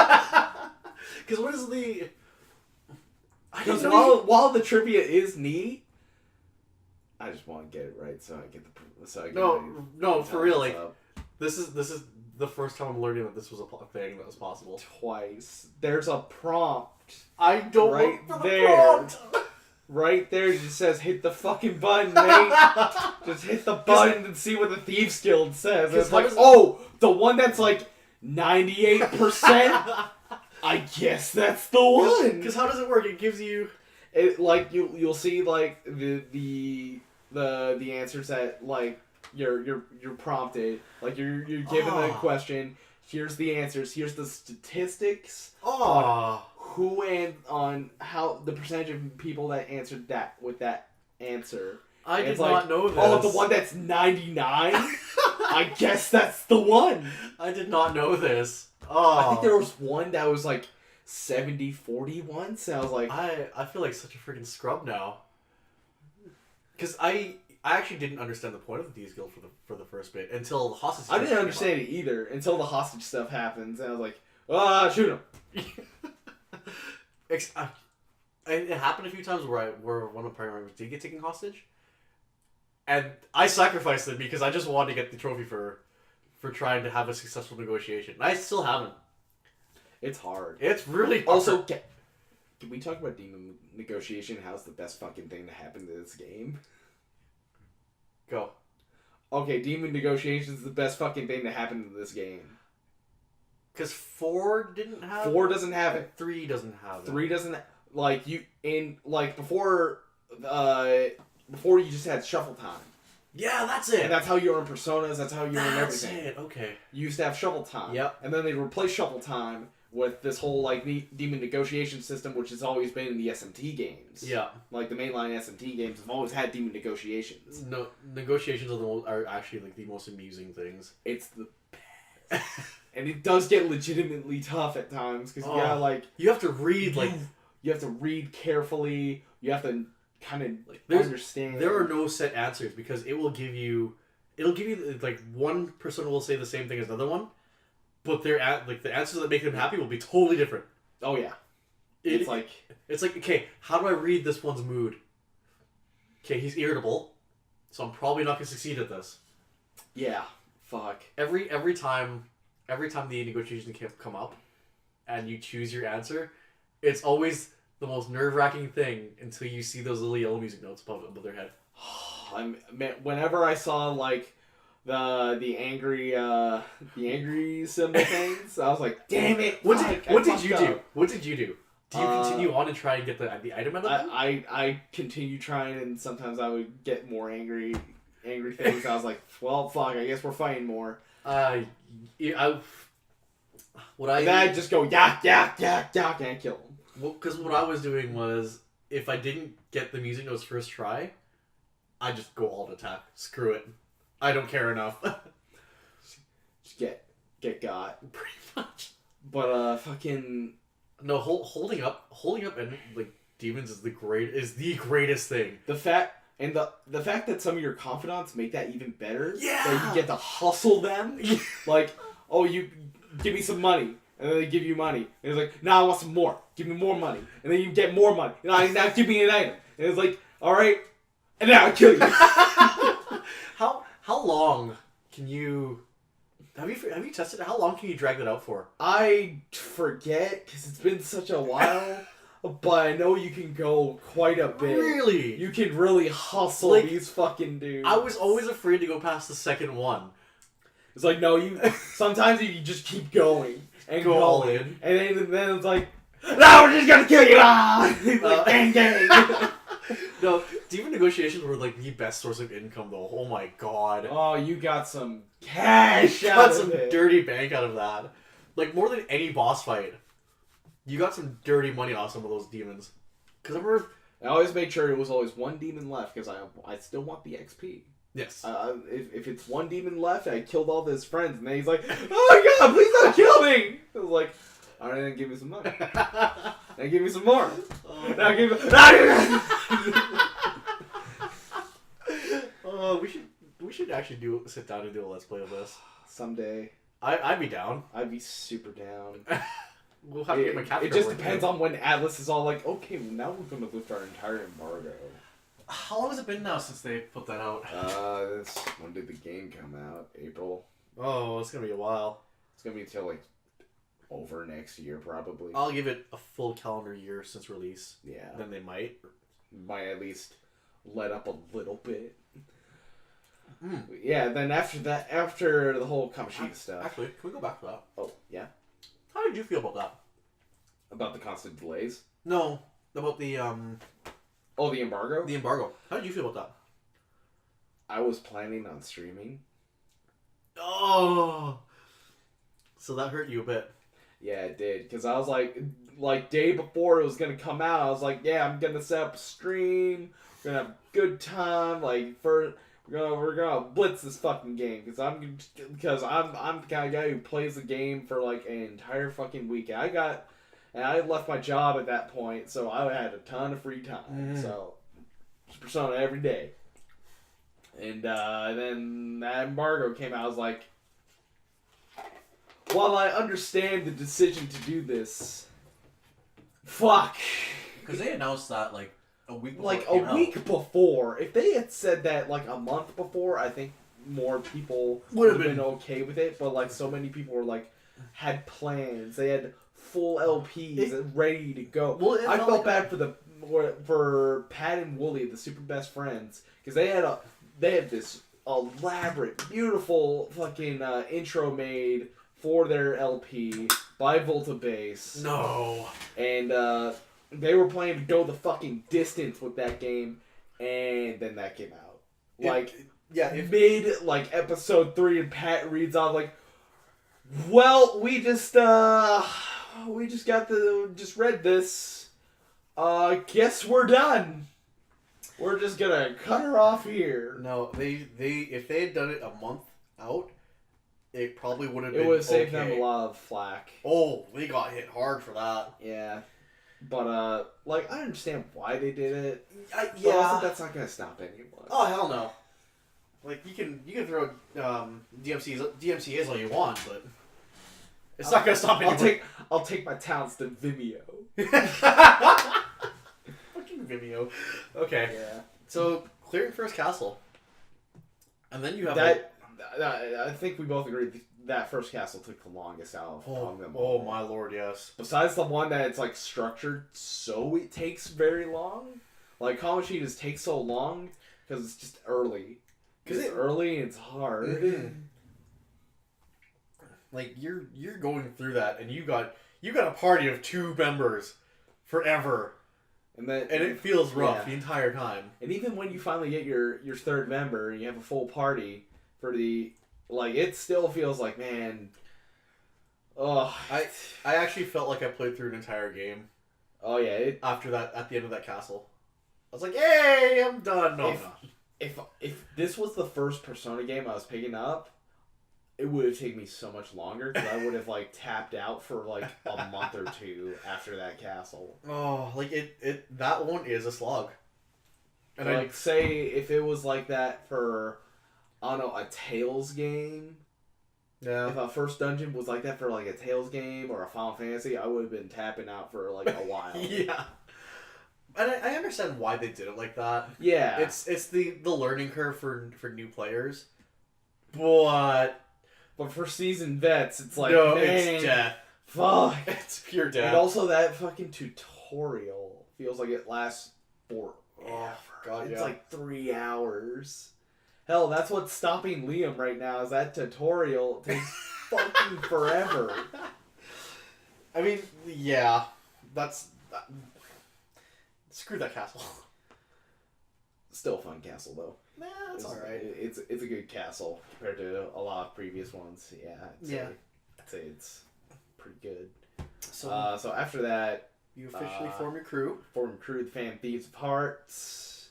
Because what is the? Because while the trivia is neat, I just want to get it right so I get no, for real. Like, this is the first time I'm learning that this was a thing that was possible. Twice. There's a prompt. I don't right look for the there. prompt. Right there, it just says hit the fucking button, mate. Just hit the button and see what the Thieves Guild says. It's like, the one that's like 98%. I guess that's the one. Because how does it work? It gives you, like you'll see like the answers that like you're prompted. Like you're given the question. Here's the answers. Here's the statistics. On who and on how the percentage of people that answered that with that answer. I did not know this. Oh, the one that's 99? I guess that's the one. I did not know this. Oh. I think there was one that was like 70-40 once, and I was like... I feel like such a freaking scrub now. Because I actually didn't understand the point of the Thieves Guild for the first bit until the hostage stuff. I didn't understand it either until the hostage stuff happens, and I was like, shoot him. It happened a few times where one of the primary members did get taken hostage, and I sacrificed it because I just wanted to get the trophy for trying to have a successful negotiation. I still haven't. It's hard. It's really hard. Also, can we talk about demon negotiation? How's the best fucking thing to happen to this game? Go. Okay, demon negotiation is the best fucking thing to happen to this game. Because 4 didn't have 4 doesn't have it. 3 doesn't have it. 3 doesn't like you in like before you just had shuffle time. Yeah, that's it. And that's how you earn personas. That's how you earn everything. That's it. Okay. You used to have shuffle time. Yep. And then they replaced shuffle time with this whole like demon negotiation system, which has always been in the SMT games. Yeah. Like the mainline SMT games have always had demon negotiations. No, negotiations are actually like the most amusing things. It's the best. And it does get legitimately tough at times because you have to read you have to read carefully. You have to kind of understand. There are no set answers because it'll give you like one person will say the same thing as another one, but the answers that make them happy will be totally different. Oh yeah, it's like okay, how do I read this one's mood? Okay, he's irritable, so I'm probably not gonna succeed at this. Yeah, fuck. Every time the negotiation can come up, and you choose your answer, it's always the most nerve-wracking thing until you see those little yellow music notes above their head. Whenever I saw like the angry symbol things, I was like, damn it! What did you do? What did you do? Do you continue on and try and get the item out of them? I continue trying, and sometimes I would get more angry things. I was like, well, fuck, I guess we're fighting more. I'd just go yak, and kill him. Well, because what I was doing was, if I didn't get the music notes first try, I just go alt attack. Screw it. I don't care enough. just get got. Pretty much. But fucking no, holding up and like demons is the greatest thing. The fact that some of your confidants make that even better. Yeah. That you get to hustle them. Like, oh, you give me some money. And then they give you money. And it's like, nah, I want some more. Give me more money. And then you get more money. Now give me an item. And it's like, alright. And now I kill you. How long can you... Have you tested it? How long can you drag that out for? I forget, because it's been such a while. But I know you can go quite a bit. Really? You can really hustle these fucking dudes. I was always afraid to go past the second one. It's like, no, sometimes you just keep going. And go all in. And then it's like, no, we're just gonna kill you! Like, gang, gang! No, demon negotiations were like the best source of income though. Oh my god. Oh, you got some cash out got of some it. dirty bank out of that. Like more than any boss fight. You got some dirty money off some of those demons. Because I always made sure it was always one demon left because I still want the XP. Yes. If it's one demon left, I killed all of his friends, and then he's like, "Oh my god, please don't kill me!" I was like, "All right, then give me some money. Then give me some more. Now give me." We should actually sit down and do a let's play of this Someday. I'd be down. I'd be super down. We'll have to get my capture. It just depends on when Atlas is all like, okay, well, now we're gonna lift our entire embargo. How long has it been now since they put that out? When did the game come out? April. Oh, it's gonna be a while. It's gonna be until like over next year, probably. I'll give it a full calendar year since release. Yeah. Then they might at least let up a little bit. Mm. Yeah. Then after the whole Kamoshida stuff. Actually, can we go back to that? Oh yeah. How did you feel about that? About the constant delays? No, about the Oh, the embargo? The embargo. How did you feel about that? I was planning on streaming. Oh. So that hurt you a bit. Yeah, it did. Because I was like day before it was going to come out, I was like, yeah, I'm going to set up a stream. We're going to have a good time. Like, we're gonna blitz this fucking game. Because I'm the kind of guy who plays the game for like an entire fucking week. And I left my job at that point, so I had a ton of free time. Mm. So, just Persona every day. And then that embargo came out. I was like, while I understand the decision to do this, fuck. Because they announced that like a week before. Like a week before. If they had said that like a month before, I think more people would have been okay with it. But like so many people were like, had plans. They had full LPs ready to go. Well, I felt bad for Pat and Wooly, the super best friends, because they had this elaborate, beautiful fucking intro made for their LP by Volta Base. No. And they were planning to go the fucking distance with that game, and then that came out. Mid like episode 3, and Pat reads off like, well, we just read this. Guess we're done. We're just gonna cut her off here. No, if they had done it a month out, it probably would have been. It would have saved okay. them a lot of flack. Oh, they got hit hard for that. Yeah, but I understand why they did it. Yeah, but also that's not gonna stop anyone. Oh hell no! Like you can throw DMCA's all you want, but it's not gonna stop anyone. I'll take my talents to Vimeo. Fucking Vimeo. Okay. Yeah. So clearing first castle, and then you have that. I think we both agree that first castle took the longest out of them. Oh my lord, yes. Besides the one that it's like structured so it takes very long. Like Kamoshida's takes so long because it's just early. Because it's early and it's hard. Mm-hmm. Like you're going through that, and you got a party of 2 members forever, and it feels rough the entire time. And even when you finally get your third member and you have a full party for it still feels like, man. Oh, I actually felt like I played through an entire game. Oh yeah. After that, at the end of that castle, I was like, "Hey, I'm done." No, I'm not. If this was the first Persona game I was picking up, it would have taken me so much longer because I would have like tapped out for like a month or two after that castle. Oh, like that one is a slog. And like, say if it was like that for, I don't know, a Tales game. Yeah. If a first dungeon was like that for like a Tales game or a Final Fantasy, I would have been tapping out for like a while. Yeah. And I understand why they did it like that. Yeah. It's the learning curve for new players. But for seasoned vets, it's like, no, man, it's death. Fuck. It's pure death. And also that fucking tutorial feels like it lasts forever. Oh, God, it's yeah. like 3 hours. Hell, that's what's stopping Liam right now, is that tutorial takes fucking forever. I mean, yeah. Screw that castle. Still a fun castle, though. Nah, it's alright. It's a good castle compared to a lot of previous ones. Yeah. I'd say it's pretty good. So after that, you officially form your crew. Form crew, the Fan Thieves of Hearts.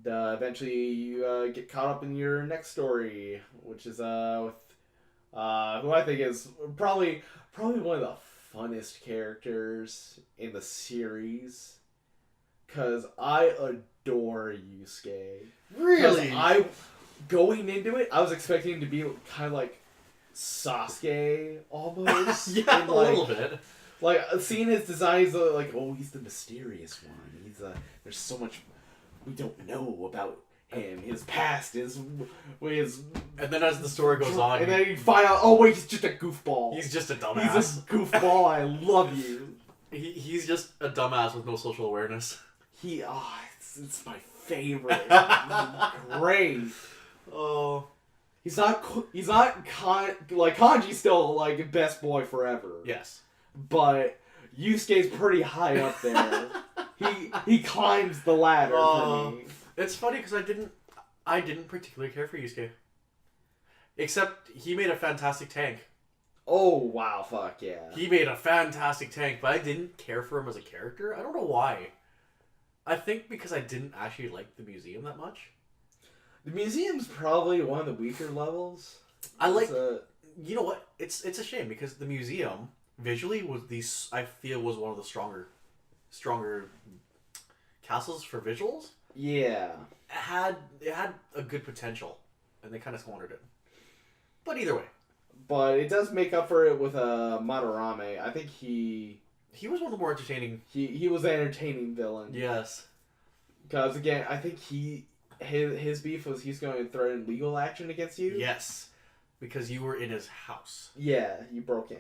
Eventually, you get caught up in your next story, which is with who I think is probably one of the funnest characters in the series. Cause I adore Yusuke. Really? Going into it, I was expecting him to be kind of like Sasuke almost. Yeah, a little bit. Like seeing his design, he's like, oh, he's the mysterious one. He's there's so much we don't know about him. His past is and then as the story goes on, and then you find out, oh wait, he's just a goofball. He's just a dumbass. He's a goofball. I love you. He's just a dumbass with no social awareness. It's my favorite. Great. Oh, he's not like Kanji's still like best boy forever. Yes, but Yusuke's pretty high up there. he climbs the ladder for me. It's funny because I didn't particularly care for Yusuke, except he made a fantastic tank. Oh wow, fuck yeah. He made a fantastic tank, but I didn't care for him as a character. I don't know why. I think because I didn't actually like the museum that much. The museum's probably one of the weaker levels. You know what? It's a shame because the museum visually was I feel was one of the stronger castles for visuals. Yeah. It had a good potential, and they kind of squandered it. But either way. But it does make up for it with Madarame. I think he was one of the more entertaining. He was an entertaining villain. Yes. Because again, I think his beef was he's going to threaten legal action against you. Yes. Because you were in his house. Yeah, you broke in.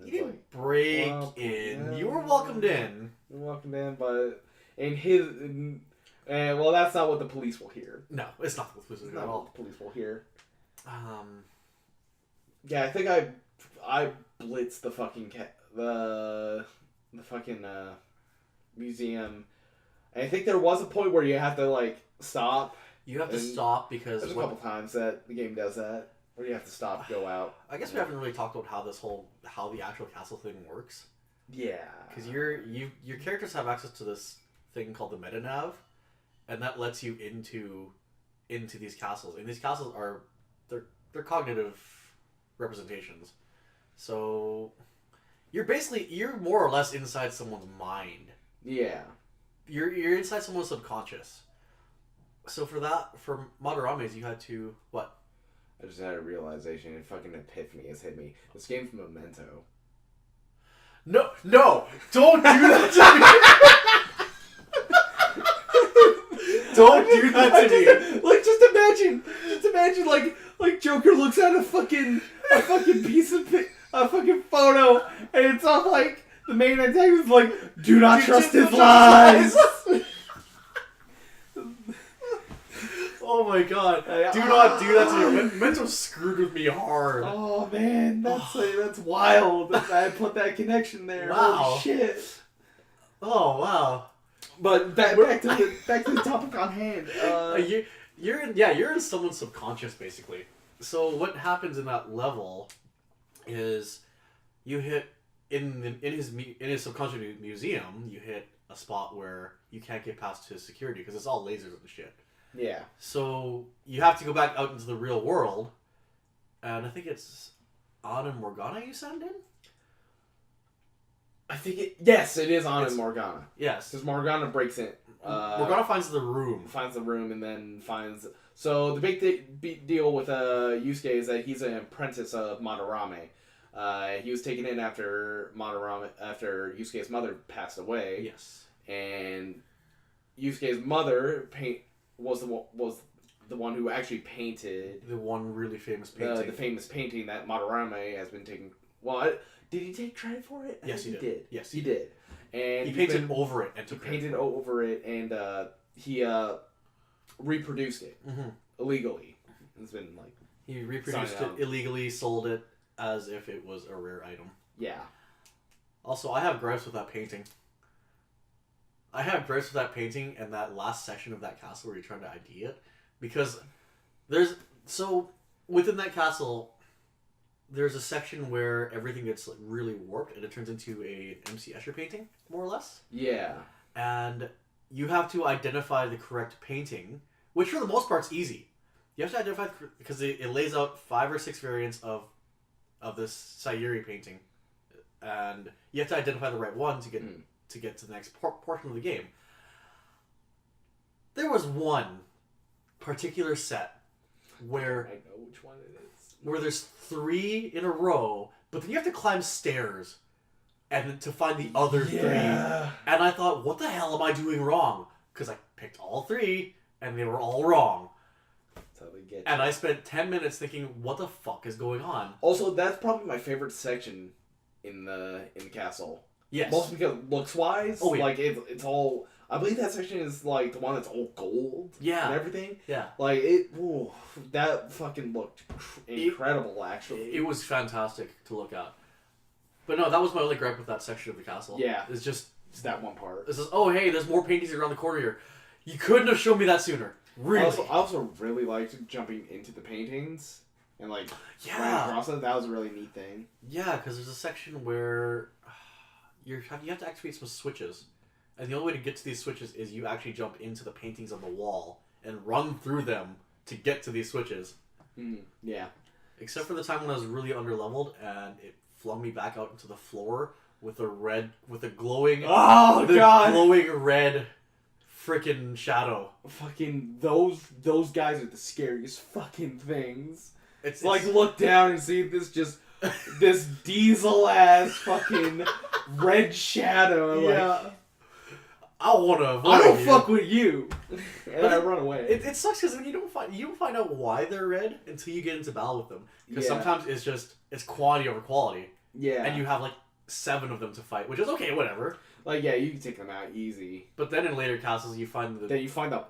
You didn't break in. Yeah. You were welcomed in. You were welcomed in, but well, that's not what the police will hear. No, it's not what the police will hear at all. The police will hear. Yeah, I think I blitzed the fucking the fucking museum. And I think there was a point where you have to like stop. You have to stop because there's a couple times that the game does that where you have to stop, go out. I guess we haven't really talked about how the actual castle thing works. Yeah, because your characters have access to this thing called the meta nav, and that lets you into these castles. And these castles are they're cognitive representations. So you're more or less inside someone's mind. Yeah. You're inside someone's subconscious. So for Madarame's, you had to what? I just had a realization, a fucking epiphany has hit me. This game's Memento. No, don't do that to me. Don't do that to me. Like, just imagine, like Joker looks at a fucking piece of a fucking photo, and it's all like the main antagonist is like, do not trust his lies. Oh my god! Do not do that to me. Memento screwed with me hard. Oh man, that's wild. I put that connection there. Wow. Holy shit. Oh wow. But back to the topic on hand. You're in someone's subconscious basically. So what happens in that level is you hit in his subconscious museum. You hit a spot where you can't get past his security because it's all lasers and shit. Yeah. So you have to go back out into the real world, and I think it's Anna and Morgana you send in. I think yes, it is Anna It's- and Morgana. Yes, Because Morgana breaks in. Morgana finds the room. Finds the room and then finds. So the big deal with Yusuke is that he's an apprentice of Madarame. He was taken in after Yusuke's mother passed away. Yes, And Yusuke's mother was the one who actually painted the one really famous painting. the famous painting that Madarame has been taking. Well, did he take credit for it? Yes, he did. Yes, he did. And he painted over it and he took credit painted for it. over it, and he reproduced it illegally. It's been like He reproduced Signed it illegally, sold it as if it was a rare item. yeah. Also, I have gripes with that painting. I have gripes with that painting and that last section of that castle where you're trying to ID it. Because within that castle, there's a section where everything gets like really warped and it turns into a MC Escher painting, more or less. Yeah. And you have to identify the correct painting, which for the most part's easy. You have to identify because it lays out 5 or 6 variants of this Sayuri painting, and you have to identify the right one to get to the next portion of the game. There was one particular set where I know which one it is. Where there's 3 in a row, but then you have to climb stairs and to find the other 3. And I thought, what the hell am I doing wrong? Because I picked all 3 and they were all wrong. That's how they get you. And I spent 10 minutes thinking, what the fuck is going on? Also, that's probably my favorite section in the castle. Yes. Mostly because looks wise, Oh, yeah. like it's all. I believe that section is like the one that's all gold. Yeah. And everything. Yeah. Like it. Ooh, that fucking looked incredible. Actually, It was fantastic to look at. But no, that was my only gripe with that section of the castle. Yeah. It's just that one part. It's just, oh hey, there's more paintings around the corner here. You couldn't have shown me that sooner. Really. I also really liked jumping into the paintings and like running across them. That was a really neat thing. Yeah, because there's a section where you have to activate some switches, and the only way to get to these switches is you actually jump into the paintings on the wall and run through them to get to these switches. Yeah. Except for the time when I was really underleveled and it flung me back out into the floor with a glowing glowing red freaking shadow. Fucking those guys are the scariest fucking things. It's like look down and see this diesel ass fucking red shadow. Yeah. Like, I want to avoid I don't you. fuck with you. And I run away. It sucks because you don't find out why they're red until you get into battle with them. Because sometimes it's quantity over quality. Yeah. And you have like 7 of them to fight, which is okay, whatever. Like yeah, you can take them out easy. But then in later castles you find Then you find the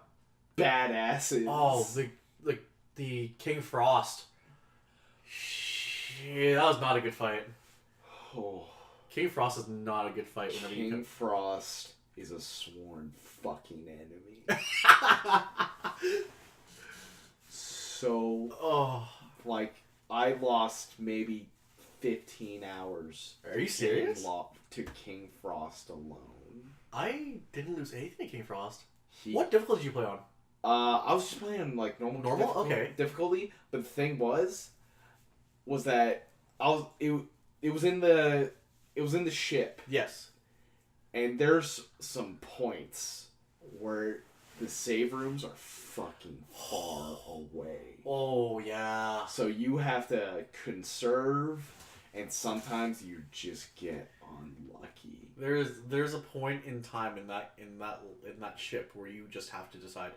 badasses. Oh, the King Frost. Shit, that was not a good fight. Oh. King Frost is not a good fight. King Frost is a sworn fucking enemy. So, like, I lost maybe 15 hours. Are you serious? To King Frost alone. I didn't lose anything to King Frost. What difficulty did you play on? I was just playing on, like, normal difficulty, but the thing was that it was in the ship. Yes. And there's some points where the save rooms are fucking far away. Oh, yeah. So you have to conserve, and sometimes you just get unlucky. There's a point in time in that ship where you just have to decide,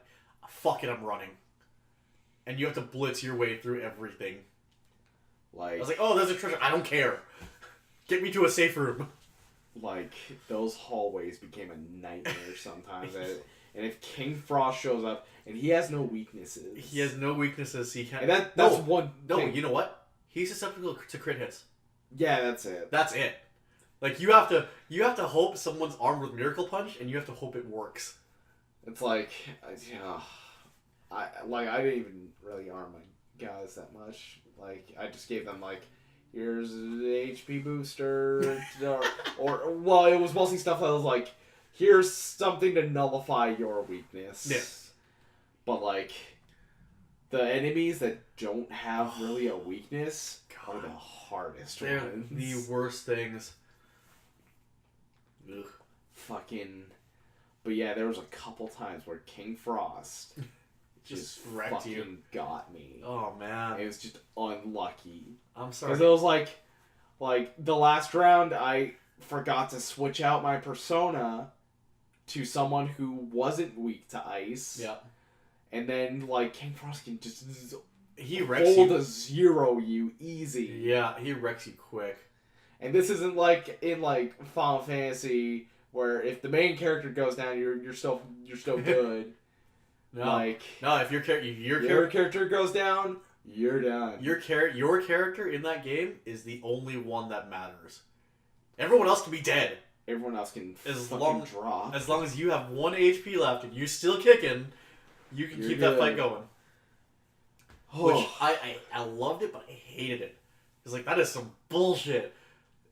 fuck it, I'm running. And you have to blitz your way through everything. Like, I was like, oh, there's a treasure. I don't care. Get me to a safe room. Like, those hallways became a nightmare sometimes. And if King Frost shows up, and he has no weaknesses. He has no weaknesses. He can't. And that's one thing. You know what? He's susceptible to crit hits. Yeah, that's it. That's it. Like, you have to hope someone's armed with Miracle Punch, and you have to hope it works. It's like, I didn't even really arm my guys that much. Like, I just gave them, like, here's the HP booster, well, it was mostly stuff that was like, here's something to nullify your weakness. Yes. But, like, the enemies that don't have really a weakness are the God. hardest They're ones. the worst things. Ugh. Fucking. But yeah, there was a couple times where King Frost just wrecked fucking you. got me. Oh man, It was just unlucky. I'm sorry. Because it was like the last round, I forgot to switch out my persona to someone who wasn't weak to ice. Yeah. And then, like, King Frost can just He wrecks hold you. a zero you easy. Yeah, he wrecks you quick. And this isn't like in, like, Final Fantasy, where if the main character goes down, you're still good. No, Like, no. If your character goes down, you're done. your character in that game is the only one that matters. Everyone else can be dead. Everyone else can As fucking long- drop. As long as you have 1 HP left and you're still kicking, you can You're keep good. that fight going. Which I loved it, but I hated it. It's like, that is some bullshit.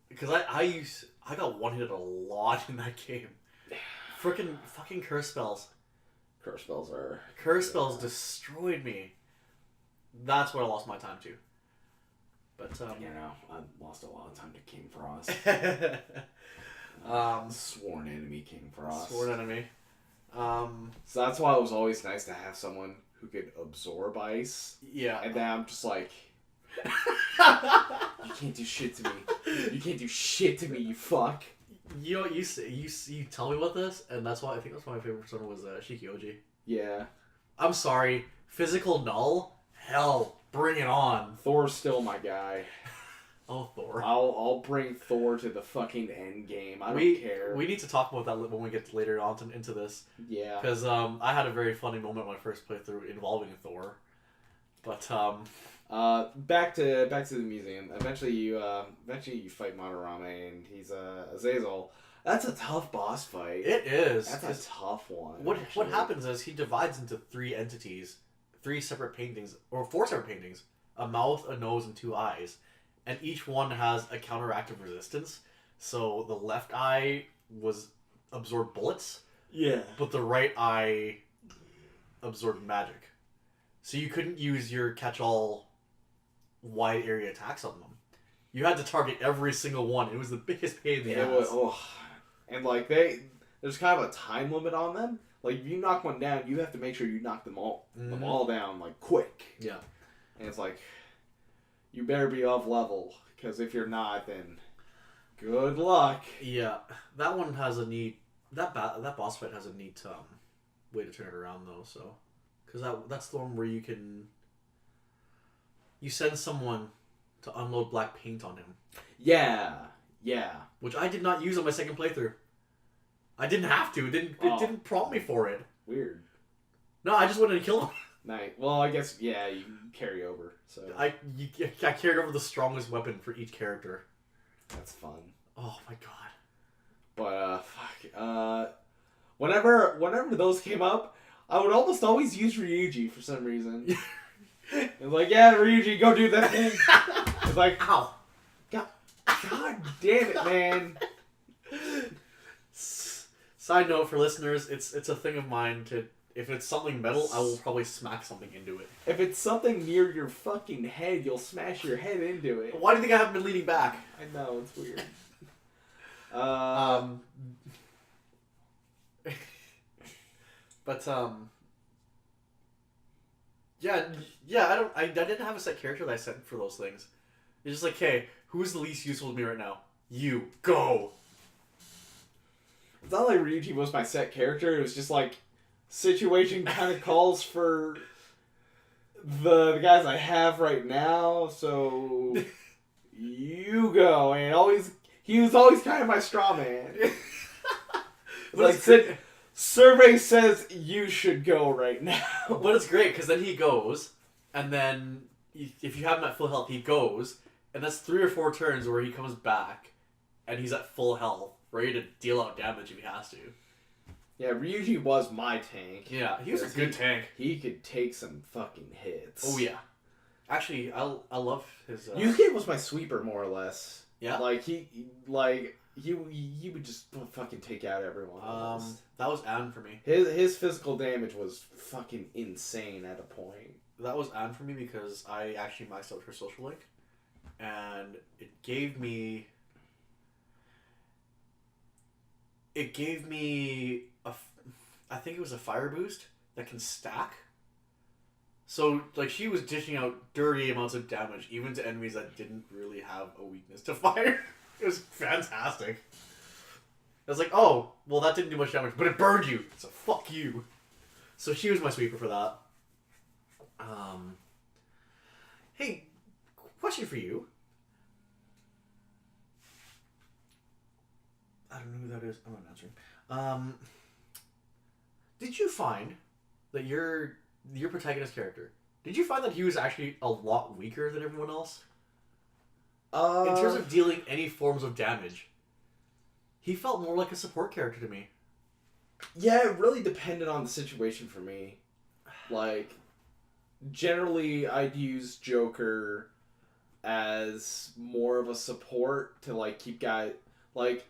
Because I got one-hitted a lot in that game. Fucking curse spells. Curse spells are... Curse spells destroyed me. That's what I lost my time to. But, You know, I lost a lot of time to King Frost. Sworn enemy King Frost. Sworn enemy. So that's why it was always nice to have someone who could absorb ice. Yeah. And then I'm just like, you can't do shit to me. You can't do shit to me, you fuck. You know what you tell me about this, and that's why I think that's why my favorite persona was Shikioji. Yeah. I'm sorry, physical null, hell, bring it on. Thor's still my guy. Oh, Thor. I'll bring Thor to the fucking end game. I don't care. We need to talk about that when we get later on into this, Yeah. because I had a very funny moment when I first played through involving Thor, but back to the museum. Eventually you fight Madarame and he's Azazel. That's a tough boss fight. it is. That's a tough one. What actually. happens is he divides into 3 entities, 3 separate paintings, or 4 separate paintings: a mouth, a nose, and 2 eyes, and each one has a counteractive resistance. So the left eye was absorbed bullets, Yeah. but the right eye absorbed magic. So you couldn't use your catch-all wide area attacks on them. You had to target every single one. It was the biggest pain in the ass. And like there's kind of a time limit on them. Like if you knock one down, you have to make sure you knock them all down like quick. Yeah. And it's like, you better be off level, because if you're not, then good luck. Yeah, that one has a neat. That boss fight has a neat way to turn it around though. So, because that's the one where you send someone to unload black paint on him. Yeah. Which I did not use on my second playthrough. I didn't have to. It didn't prompt me for it. Weird. No, I just wanted to kill him. Nice. Well, I guess you carry over. So I carried over the strongest weapon for each character. that's fun. Oh my god. But fuck. Whenever those came up, I would almost always use Ryuji for some reason. It's like, yeah, Ryuji, go do that thing. It's like, Ow. God damn it, man. Side note for listeners, it's a thing of mine to, if it's something metal, I will probably smack something into it. If it's something near your fucking head, you'll smash your head into it. Why do you think I haven't been leaning back? I know, it's weird. But I didn't have a set character that I set for those things. It's just like, hey, who's the least useful to me right now? You go. It's not like Ryuji was my set character. It was just like, situation kind of calls for the guys I have right now. So you go, and he was always kind of my straw man. Like survey says you should go right now. But it's great because then he goes, and then if you have him at full health, he goes, and that's 3 or 4 turns where he comes back, and he's at full health, ready to deal out damage if he has to. Yeah, Ryuji was my tank. Yeah, he was a good tank. He could take some fucking hits. Oh yeah. Actually, I love his. Yusuke was my sweeper more or less. Yeah. Like he would just fucking take out everyone. That was Anne for me. His physical damage was fucking insane at a point. that was Anne for me because I actually maxed out her social link, and it gave me I think it was a fire boost that can stack. So like she was dishing out dirty amounts of damage even to enemies that didn't really have a weakness to fire. It was fantastic. I was like, oh, well that didn't do much damage, but it burned you, so fuck you. So she was my sweeper for that. Hey, question for you. I don't know who that is. I'm not answering. Did you find that your protagonist character, did you find that he was actually a lot weaker than everyone else? In terms of dealing any forms of damage, he felt more like a support character to me. Yeah, it really depended on the situation for me. Like, generally, I'd use Joker as more of a support to, like, keep guys... Like,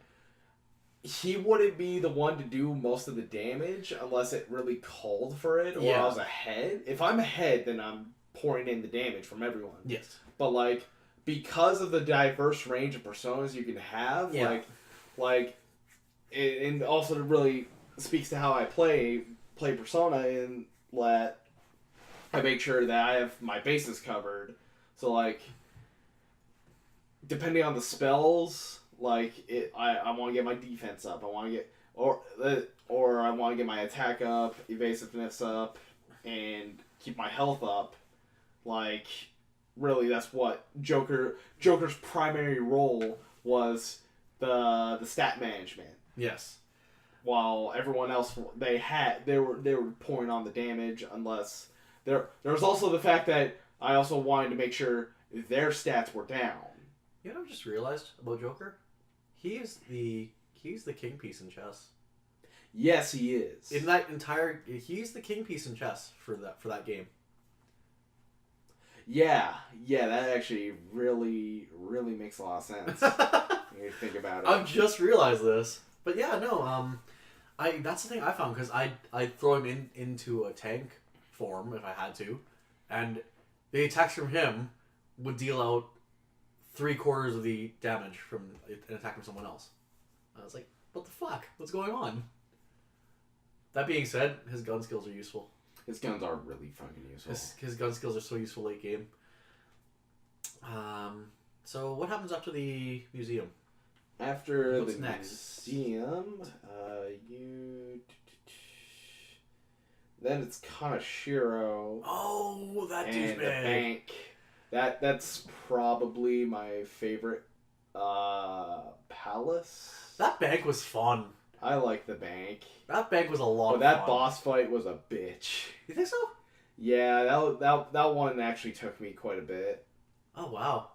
he wouldn't be the one to do most of the damage unless it really called for it, or I was ahead. If I'm ahead, then I'm pouring in the damage from everyone. Yes. But, like, because of the diverse range of personas you can have, and also it really speaks to how I play Persona in that I make sure that I have my bases covered. So, like, depending on the spells, like, I want to get my defense up. I want to get... Or I want to get my attack up, evasiveness up, and keep my health up. Like, really, that's what Joker's primary role was, the stat management. Yes. While everyone else, they were pouring on the damage, unless... There was also the fact that I also wanted to make sure their stats were down. You know what I just realized about Joker? He's the king piece in chess. Yes, he is. He's the king piece in chess for that game. Yeah, that actually really, really makes a lot of sense when you think about it. I've just realized this, but yeah, no. That's the thing I found because I throw him into a tank form if I had to, and the attacks from him would deal out 3/4 of the damage from an attack from someone else. I was like, what the fuck? What's going on? That being said, his gun skills are useful. His guns are really fucking useful. His gun skills are so useful late game. So what happens after the museum? After What's the next? museum, then it's Kaneshiro. Oh, that and douchebag. the bank. That's probably my favorite palace. That bank was fun. I like the bank. That bank was a lot But of that fun. boss fight was a bitch. You think so? Yeah, that one actually took me quite a bit. Oh, wow.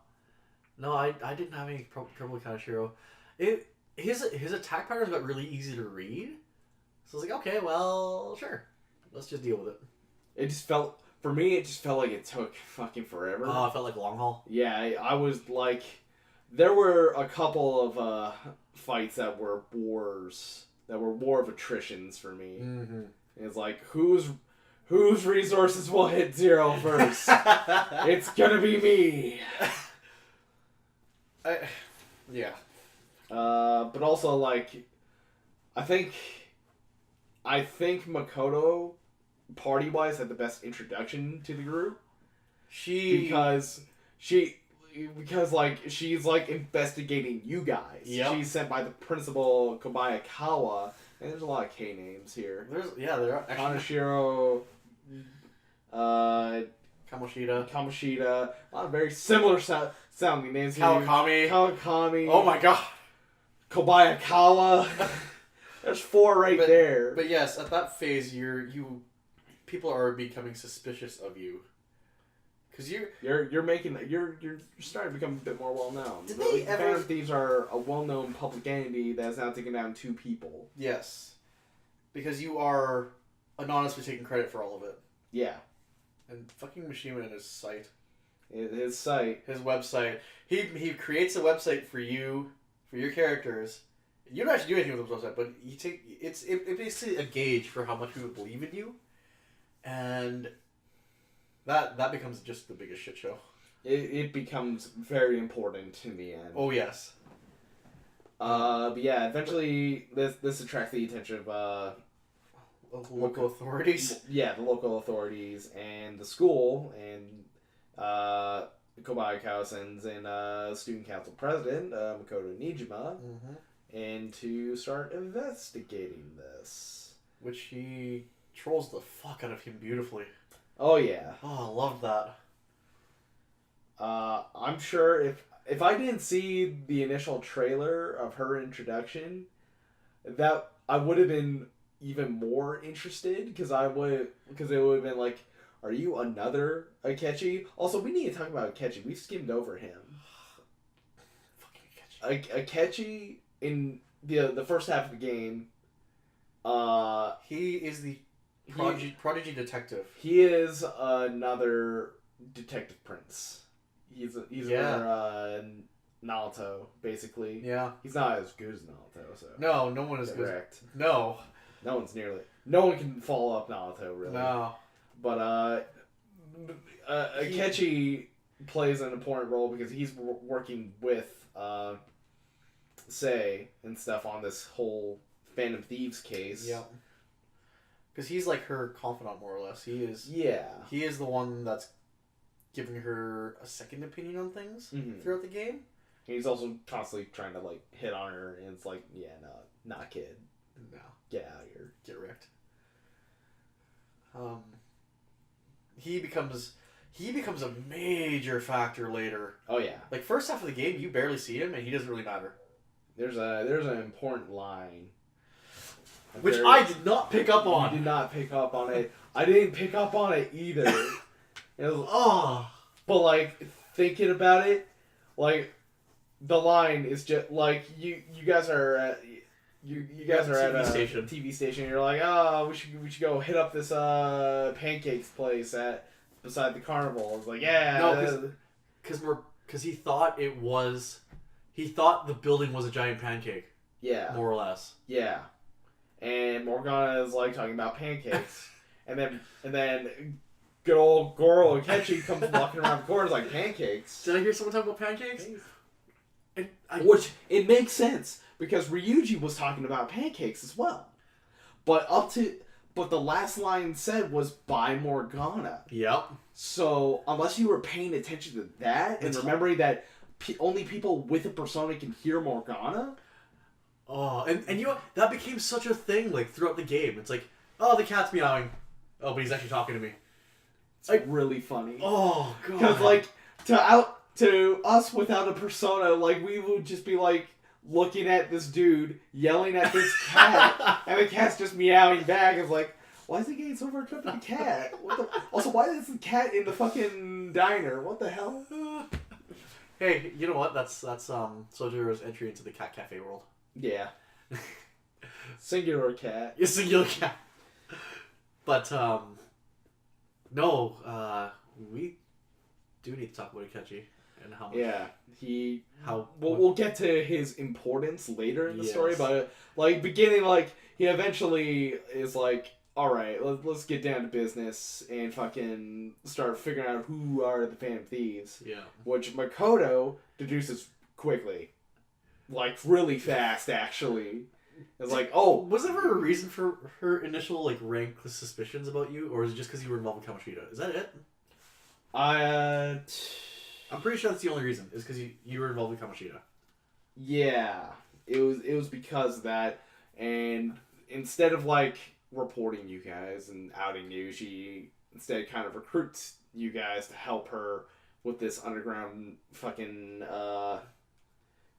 No, I didn't have any trouble with Kaneshiro. His attack patterns got really easy to read. So I was like, okay, well, sure. Let's just deal with it. It just felt like it took fucking forever. Oh, it felt like long haul. Yeah, I was like... There were a couple of fights that were wars. That were war of attritions for me. Mm-hmm. It's like, whose resources will hit zero first? It's gonna be me. Yeah. But also, like, I think Makoto, party-wise, had the best introduction to the group. Because like she's like investigating you guys. Yep. She's sent by the principal Kobayakawa, and there's a lot of K names here. There are Kaneshiro, Kamoshida, a lot of very similar sounding names. Kawakami. Oh my god. Kobayakawa. There's 4 right there. But yes, at that phase, people are becoming suspicious of you. Because you're starting to become a bit more well known. Did they ever? Phantom Thieves are a well known public entity that has now taken down 2 people. Yes, because you are anonymously taking credit for all of it. Yeah. And fucking Mishima and his site. His site. His website. He creates a website for you, for your characters. You don't actually do anything with the website, but it's basically a gauge for how much people believe in you, and That becomes just the biggest shit show. It becomes very important in the end. Oh yes. But yeah, eventually this attracts the attention of Local authorities. Yeah, the local authorities and the school, and Kobayakawa sends in student council president Makoto Nijima, and to start investigating this. Which he trolls the fuck out of him beautifully. Oh yeah. Oh, I love that. I'm sure if I didn't see the initial trailer of her introduction, that I would have been even more interested because it would have been like, are you another Akechi? Also, we need to talk about Akechi. We skimmed over him. Fucking Akechi. Akechi in the first half of the game. He is the prodigy detective. He is another detective prince. He's another Naruto, basically. Yeah. He's not as good as Naruto, so. No one is correct. Good. No. No one's nearly. No one can follow up Naruto, really. No. But Akechi plays an important role because he's working with Sei and stuff on this whole Phantom Thieves case. Yeah. Because he's like her confidant, more or less. He is. Yeah. He is the one that's giving her a second opinion on things throughout the game. He's also constantly trying to like hit on her, and it's like, yeah, no, not kid. No. Get out of here. Get wrecked. He becomes a major factor later. Oh yeah. Like first half of the game, you barely see him, and he doesn't really matter. There's an important line, which I did not pick up on. You did not pick up on it. I didn't pick up on it either. But like thinking about it, like the line is just like you guys are at you guys are at a TV station. You're like, oh, we should go hit up this pancakes place beside the carnival. It's like, yeah, no, because he thought the building was a giant pancake. Yeah, more or less. Yeah, and Morgana is like talking about pancakes, and then good old Goro Akechi comes walking around the corners like, pancakes. Did I hear someone talk about pancakes? Which it makes sense because Ryuji was talking about pancakes as well, but the last line said was by Morgana. Yep. So unless you were paying attention to that and remembering that only people with a persona can hear Morgana. Oh, and you know that became such a thing like throughout the game. It's like, oh, the cat's meowing. Oh, but he's actually talking to me. It's like really funny. Oh god. Because like to us without a persona, like we would just be like looking at this dude yelling at this cat, and the cat's just meowing back. It's like, why is he getting so worked up at the cat? Also, why is the cat in the fucking diner? What the hell? Hey, you know what? That's Sojiro's entry into the cat cafe world. Yeah. Singular cat. Yeah, singular cat. But no, we do need to talk about Akechi and how much. Yeah, we'll get to his importance later in the story, but like beginning, like he eventually is like, all right, let's get down to business and fucking start figuring out who are the Phantom Thieves. Yeah. Which Makoto deduces quickly, like really fast actually. It's like, oh, was there ever a reason for her initial like rankless suspicions about you, or is it just because you were involved with Kamoshida? Is that it? I'm pretty sure that's the only reason. Is because you were involved with Kamoshida. Yeah, it was because of that, and instead of like reporting you guys and outing you, she instead kind of recruits you guys to help her with this underground fucking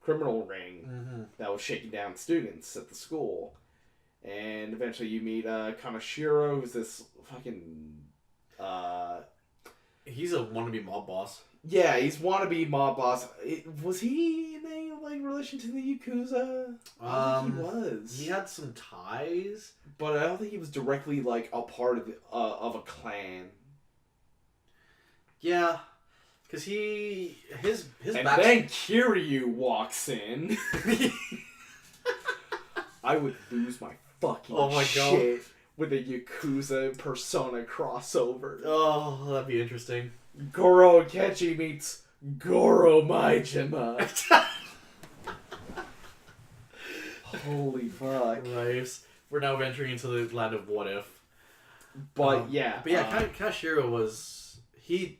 criminal ring that was shaking down students at the school. And eventually you meet Kanashiro, who's this fucking he's a wannabe mob boss. Yeah, he's wannabe mob boss. Was he in any like relation to the Yakuza? I think he was. He had some ties, but I don't think he was directly like a part of a clan. Yeah, because his and then Kiryu walks in. I would lose my fucking shit. with a Yakuza Persona crossover. Oh, that'd be interesting. Goro Akechi meets Goro Maijima. Holy fuck. Right. We're now venturing into the land of what if. But Kanashiro was... He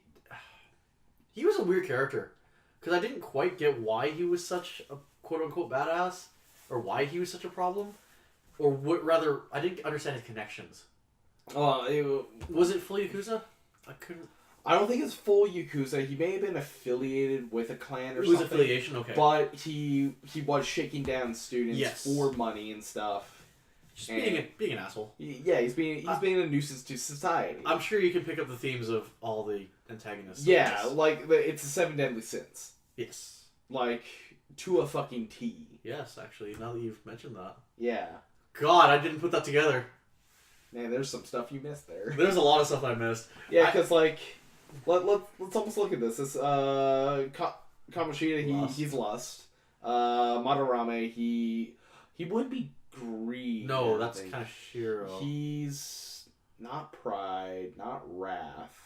was a weird character. Because I didn't quite get why he was such a quote-unquote badass. Or why he was such a problem. Or rather, I didn't understand his connections. Was it full Yakuza? I couldn't... I don't think it's full Yakuza. He may have been affiliated with a clan or something. It was affiliation, okay. But he was shaking down students for money and stuff. Just being an asshole. He's being a nuisance to society. I'm sure you can pick up the themes of all the antagonists. Yeah, like it's the 7 deadly sins. Yes. Like to a fucking T. Yes, actually, now that you've mentioned that. Yeah. God, I didn't put that together. Man, there's some stuff you missed there. There's a lot of stuff I missed. Yeah, because let's almost look at this. This Kamoshida, he's lust. Madarame, he would be greed. No, that's kind of Shiro. He's not pride, not wrath.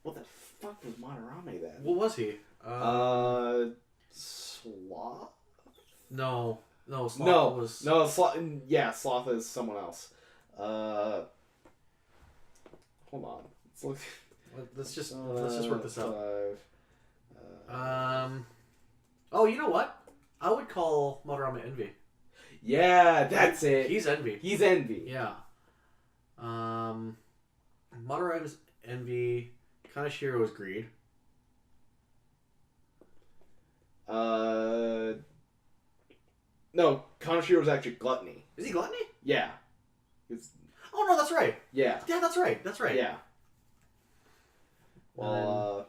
What the fuck was Madarame then? What was he? Sloth? No, Sloth was... No, Sloth is someone else. Hold on. Let's just work this out. 5, Oh, you know what? I would call Madarame Envy. Yeah, that's it. He's Envy. He's Envy. Yeah. Madarame's Envy. Kanashiro is Greed. No, Kanashiro is actually Gluttony. Is he Gluttony? Yeah. Oh no, that's right. Yeah. Yeah, that's right. That's right. Yeah. Well,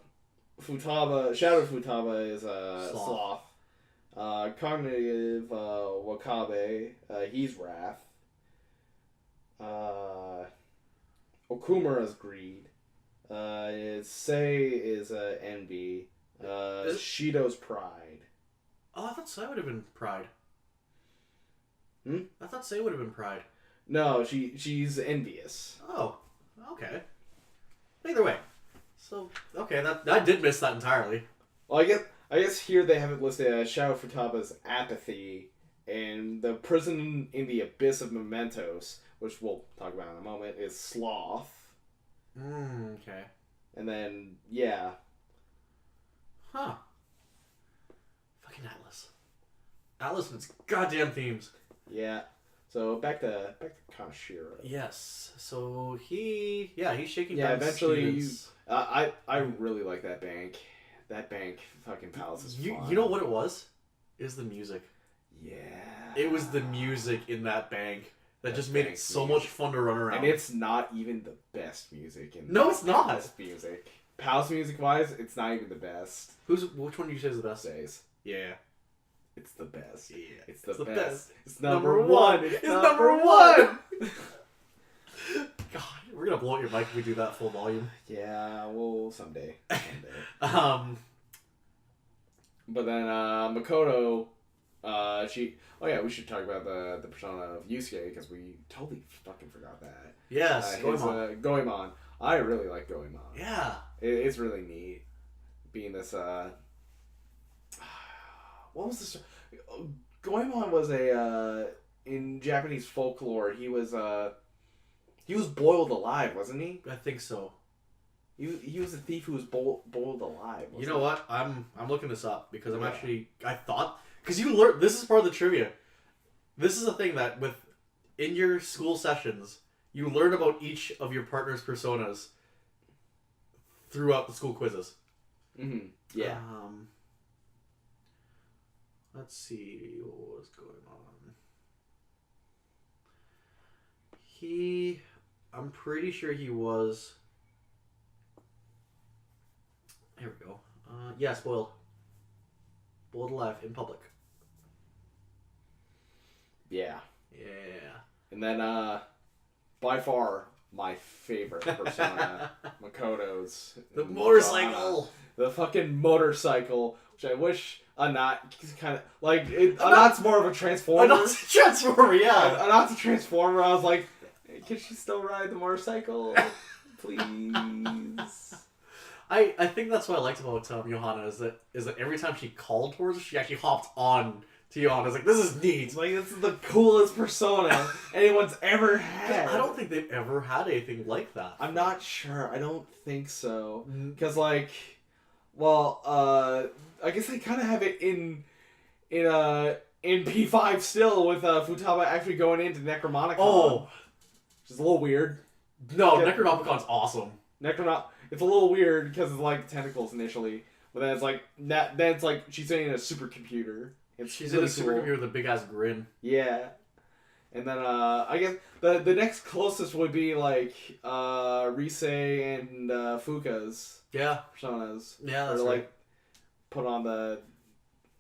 Shadow Futaba is Sloth. Cognitive Wakabe, he's Wrath. Okumura is Greed. Sei is Envy. Shido's Pride. Oh, I thought Sei would have been Pride. Hmm? I thought Sei would have been Pride. No, she's envious. Oh, okay. Either way. So, okay, I did miss that entirely. Well, I guess here they have it listed as Shadow Futaba's Apathy and the Prison in the Abyss of Mementos, which we'll talk about in a moment, is Sloth. Okay. And then, yeah. Huh. Fucking Atlas. Atlas and its goddamn themes. Yeah. So back to Kanashiro. Yes. So he's shaking down eventually students. I really like that bank. That bank fucking palace is fun. You know what it was? It was the music. Yeah. It was the music in that bank that just made it so much fun to run around. And it's not even the best music in No, it's not. Palace music. Palace music wise, it's not even the best. Which one do you say is the best? Days. Yeah. It's the best. Yeah. It's the best. It's number one. It's number one. God, we're gonna blow out your mic if we do that full volume. Yeah, well, someday. But then Makoto, we should talk about the persona of Yusuke because we totally fucking forgot that. Yes, Goemon. Goemon. I really like Goemon. Yeah. It's really neat being this. What was this? Goemon was in Japanese folklore. He was boiled alive, wasn't he? I think so. He was a thief who was boiled alive. You know what? I'm looking this up because I thought because you learn this is part of the trivia. This is a thing that in your school sessions you learn about each of your partner's personas throughout the school quizzes. Mm-hmm. Yeah. Let's see what was going on. I'm pretty sure he was. Here we go. Yeah, spoiled. Boiled alive in public. Yeah. Yeah. And then, by far, my favorite persona, Makoto's. The motorcycle! The fucking motorcycle, which I wish a not kind of like a not's more of a transformer. A Nazi transformer, yeah. A not's a transformer. I was like, can she still ride the motorcycle? Please. I think that's what I liked about Johanna is that every time she called towards her, she actually hopped on to Johanna. I was like, this is neat. Like, this is the coolest persona anyone's ever had. I don't think they've ever had anything like that. I'm not sure. I don't think so. Mm. Because, like, well, I guess I kind of have it in P5 still with Futaba actually going into Necromonicon. Oh. Which is a little weird. No, Necronomicon's awesome. It's a little weird because it's like tentacles initially, but then it's like that. Then it's like she's in a supercomputer. She's in a supercomputer with a big ass grin. Yeah, and then I guess the next closest would be like Rise and Fuka's personas. Yeah, that's or right. like put on the.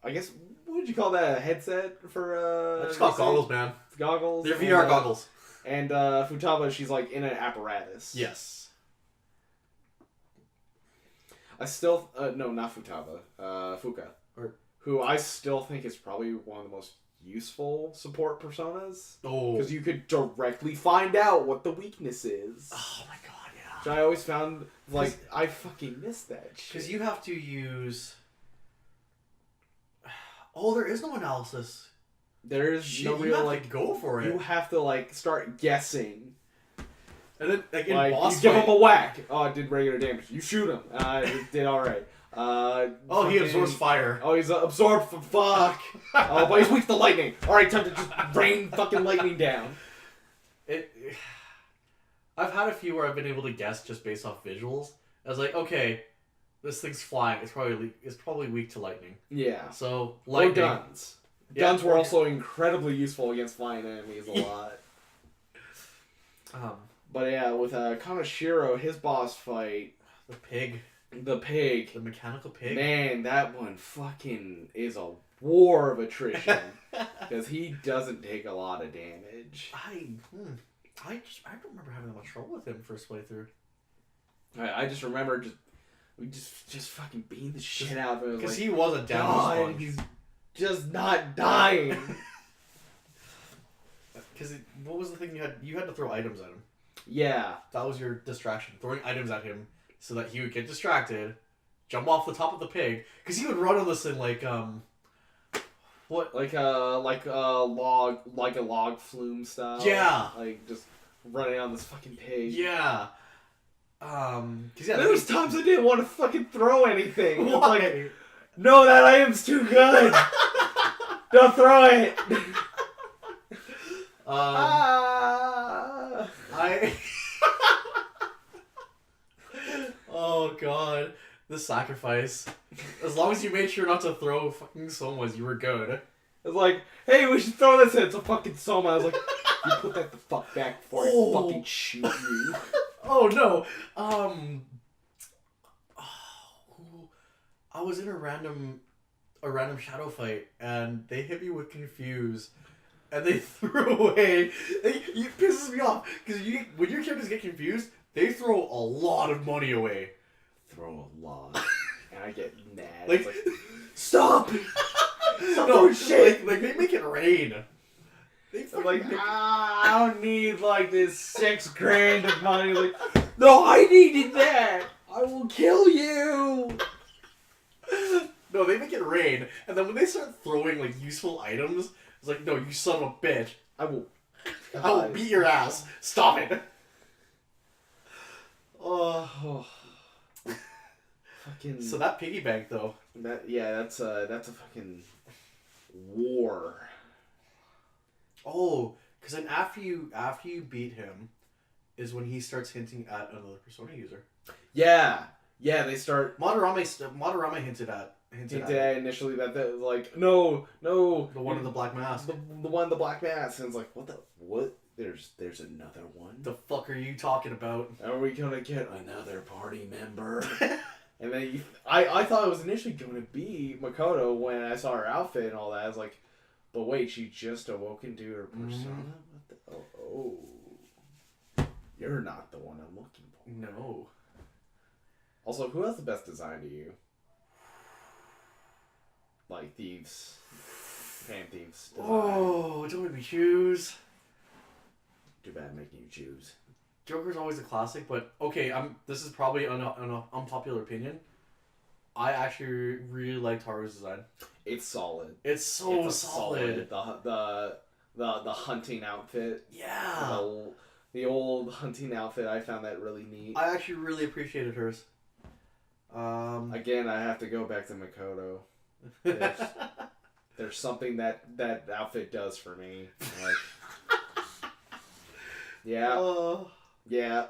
I guess what would you call that? A headset for I just call it goggles, man. Goggles. They're VR goggles. And Futaba, she's like in an apparatus. Yes. I still no, not Futaba. Fuka, who I still think is probably one of the most useful support personas. Oh, because you could directly find out what the weakness is. Oh my god, yeah. Which I always found like I fucking missed that shit. Because you have to use. Oh, there is no analysis. There is no real like go for it. You have to like start guessing. And then like in like, boss you fight, give him a whack. Oh, it did regular damage. You shoot him. It did all right. Oh, he absorbs fire. Oh, he's absorbed for fuck. Oh, but he's weak to lightning. All right, time to just rain fucking lightning down. I've had a few where I've been able to guess just based off visuals. I was like, okay, this thing's flying. It's probably weak to lightning. Yeah. So lightning. Or guns. Guns were also incredibly useful against flying enemies a lot. But yeah, with Kanashiro, his boss fight, the pig, the mechanical pig. Man, that one fucking is a war of attrition because he doesn't take a lot of damage. I don't remember having that much trouble with him first playthrough. I just remember just fucking beating the shit out of him because like, he was a down sponge. He's just not dying. Because what was the thing you had? You had to throw items at him. Yeah. That was your distraction. Throwing items at him so that he would get distracted, jump off the top of the pig. Because he would run on this thing like, what? Like a log flume style. Yeah. Like, just running on this fucking pig. Yeah. There was times I didn't want to fucking throw anything. Why? Like, no, that item's too good. Don't throw it. Oh god, the sacrifice. As long as you made sure not to throw fucking somas, you were good. It's like, hey, we should throw this in. It's a fucking soma. I was like, you put that the fuck back before I fucking shoot you. Oh no. I was in a random shadow fight and they hit me with confuse. And they threw away. It pisses me off because when your characters get confused, they throw a lot of money away. Throw a lot, and I get mad. Like, stop! Stop no shit! Like they make it rain. I'm like, I don't need like this $6 grand of money. Like, no, I needed that. I will kill you. No, they make it rain, and then when they start throwing like useful items. It's like, no, you son of a bitch. I will beat your ass. Stop it. Oh. Fucking. So that piggy bank, though. That's a fucking war. Oh, because then after you beat him, is when he starts hinting at another Persona user. Yeah, they start. Madarame hinted at initially that like no the one in the black mask, the one in the black mask, and it's like what there's another one. The fuck are you talking about? Are we gonna get another party member? And then I thought it was initially going to be Makoto when I saw her outfit and all that. I was like, but wait, she just awoke into her persona. Oh, you're not the one I'm looking for. No. Also, who has the best design to you? like Thieves, Fan Thieves design. Oh, don't make me choose. Too bad making you choose. Joker's always a classic, but okay, this is probably an unpopular opinion. I actually really liked Haru's design. It's solid. It's so It's solid. The hunting outfit. Yeah. The old hunting outfit. I found that really neat. I actually really appreciated hers. Again, I have to go back to Makoto. There's something that outfit does for me. Like, yeah. Yeah.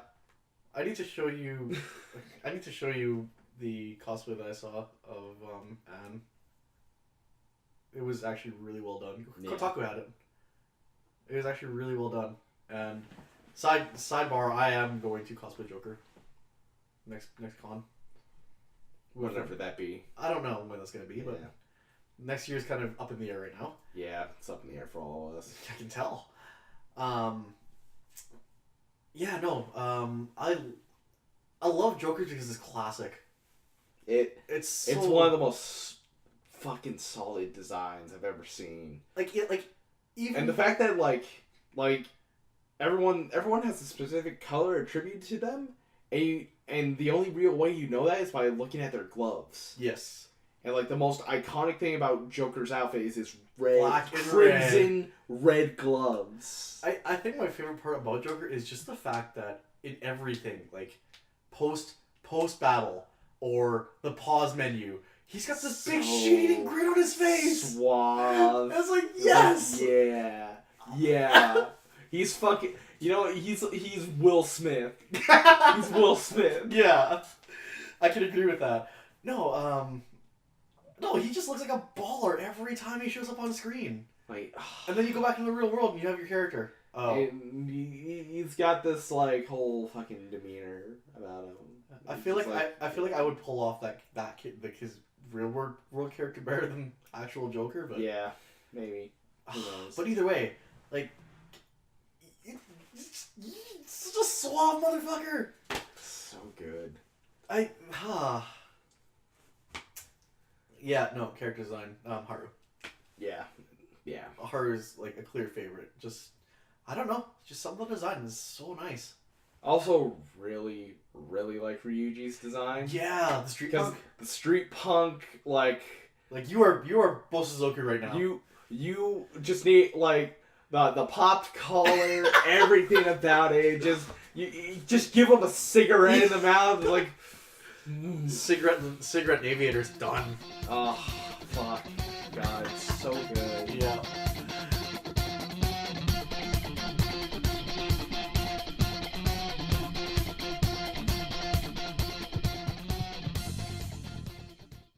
I need to show you. I need to show you the cosplay that I saw of Anne. It was actually really well done. Yeah. Kotaku had it. It was actually really well done. And sidebar, I am going to cosplay Joker. Next con. Whatever that be. I don't know when that's gonna be, but next year's kind of up in the air right now. Yeah, it's up in the air for all of us. I can tell. Yeah, no. I love Joker because it's classic. It's one of the most fucking solid designs I've ever seen. Even and the fact that like everyone has a specific color attributed to them, and the only real way you know that is by looking at their gloves. Yes. And like the most iconic thing about Joker's outfit is his red, black and crimson red gloves. I think my favorite part about Joker is just the fact that in everything, like post battle or the pause menu, he's got this big shit-eating grin on his face. Suave. I was like, yes. Yeah. He's fucking. You know, he's Will Smith. He's Will Smith. Yeah, I can agree with that. No, he just looks like a baller every time he shows up on screen. Like, and then you go back into the real world and you have your character. Oh, and he's got this like whole fucking demeanor about him. I feel like I would pull off that kid, like his real world character better than actual Joker, but yeah, maybe. Who knows? But either way, like, he's such a suave motherfucker. So good. Yeah, no, character design. Haru. Yeah. Haru's like a clear favorite. Just, I don't know, just some of the design is so nice. Also, really, really like Ryuji's design. Yeah, the street punk. The street punk, like you are Bosuzoku right now. You just need like the popped collar, everything about it. You just give him a cigarette in the mouth, like cigarette aviator's done. Oh fuck, God, it's so good. Yeah.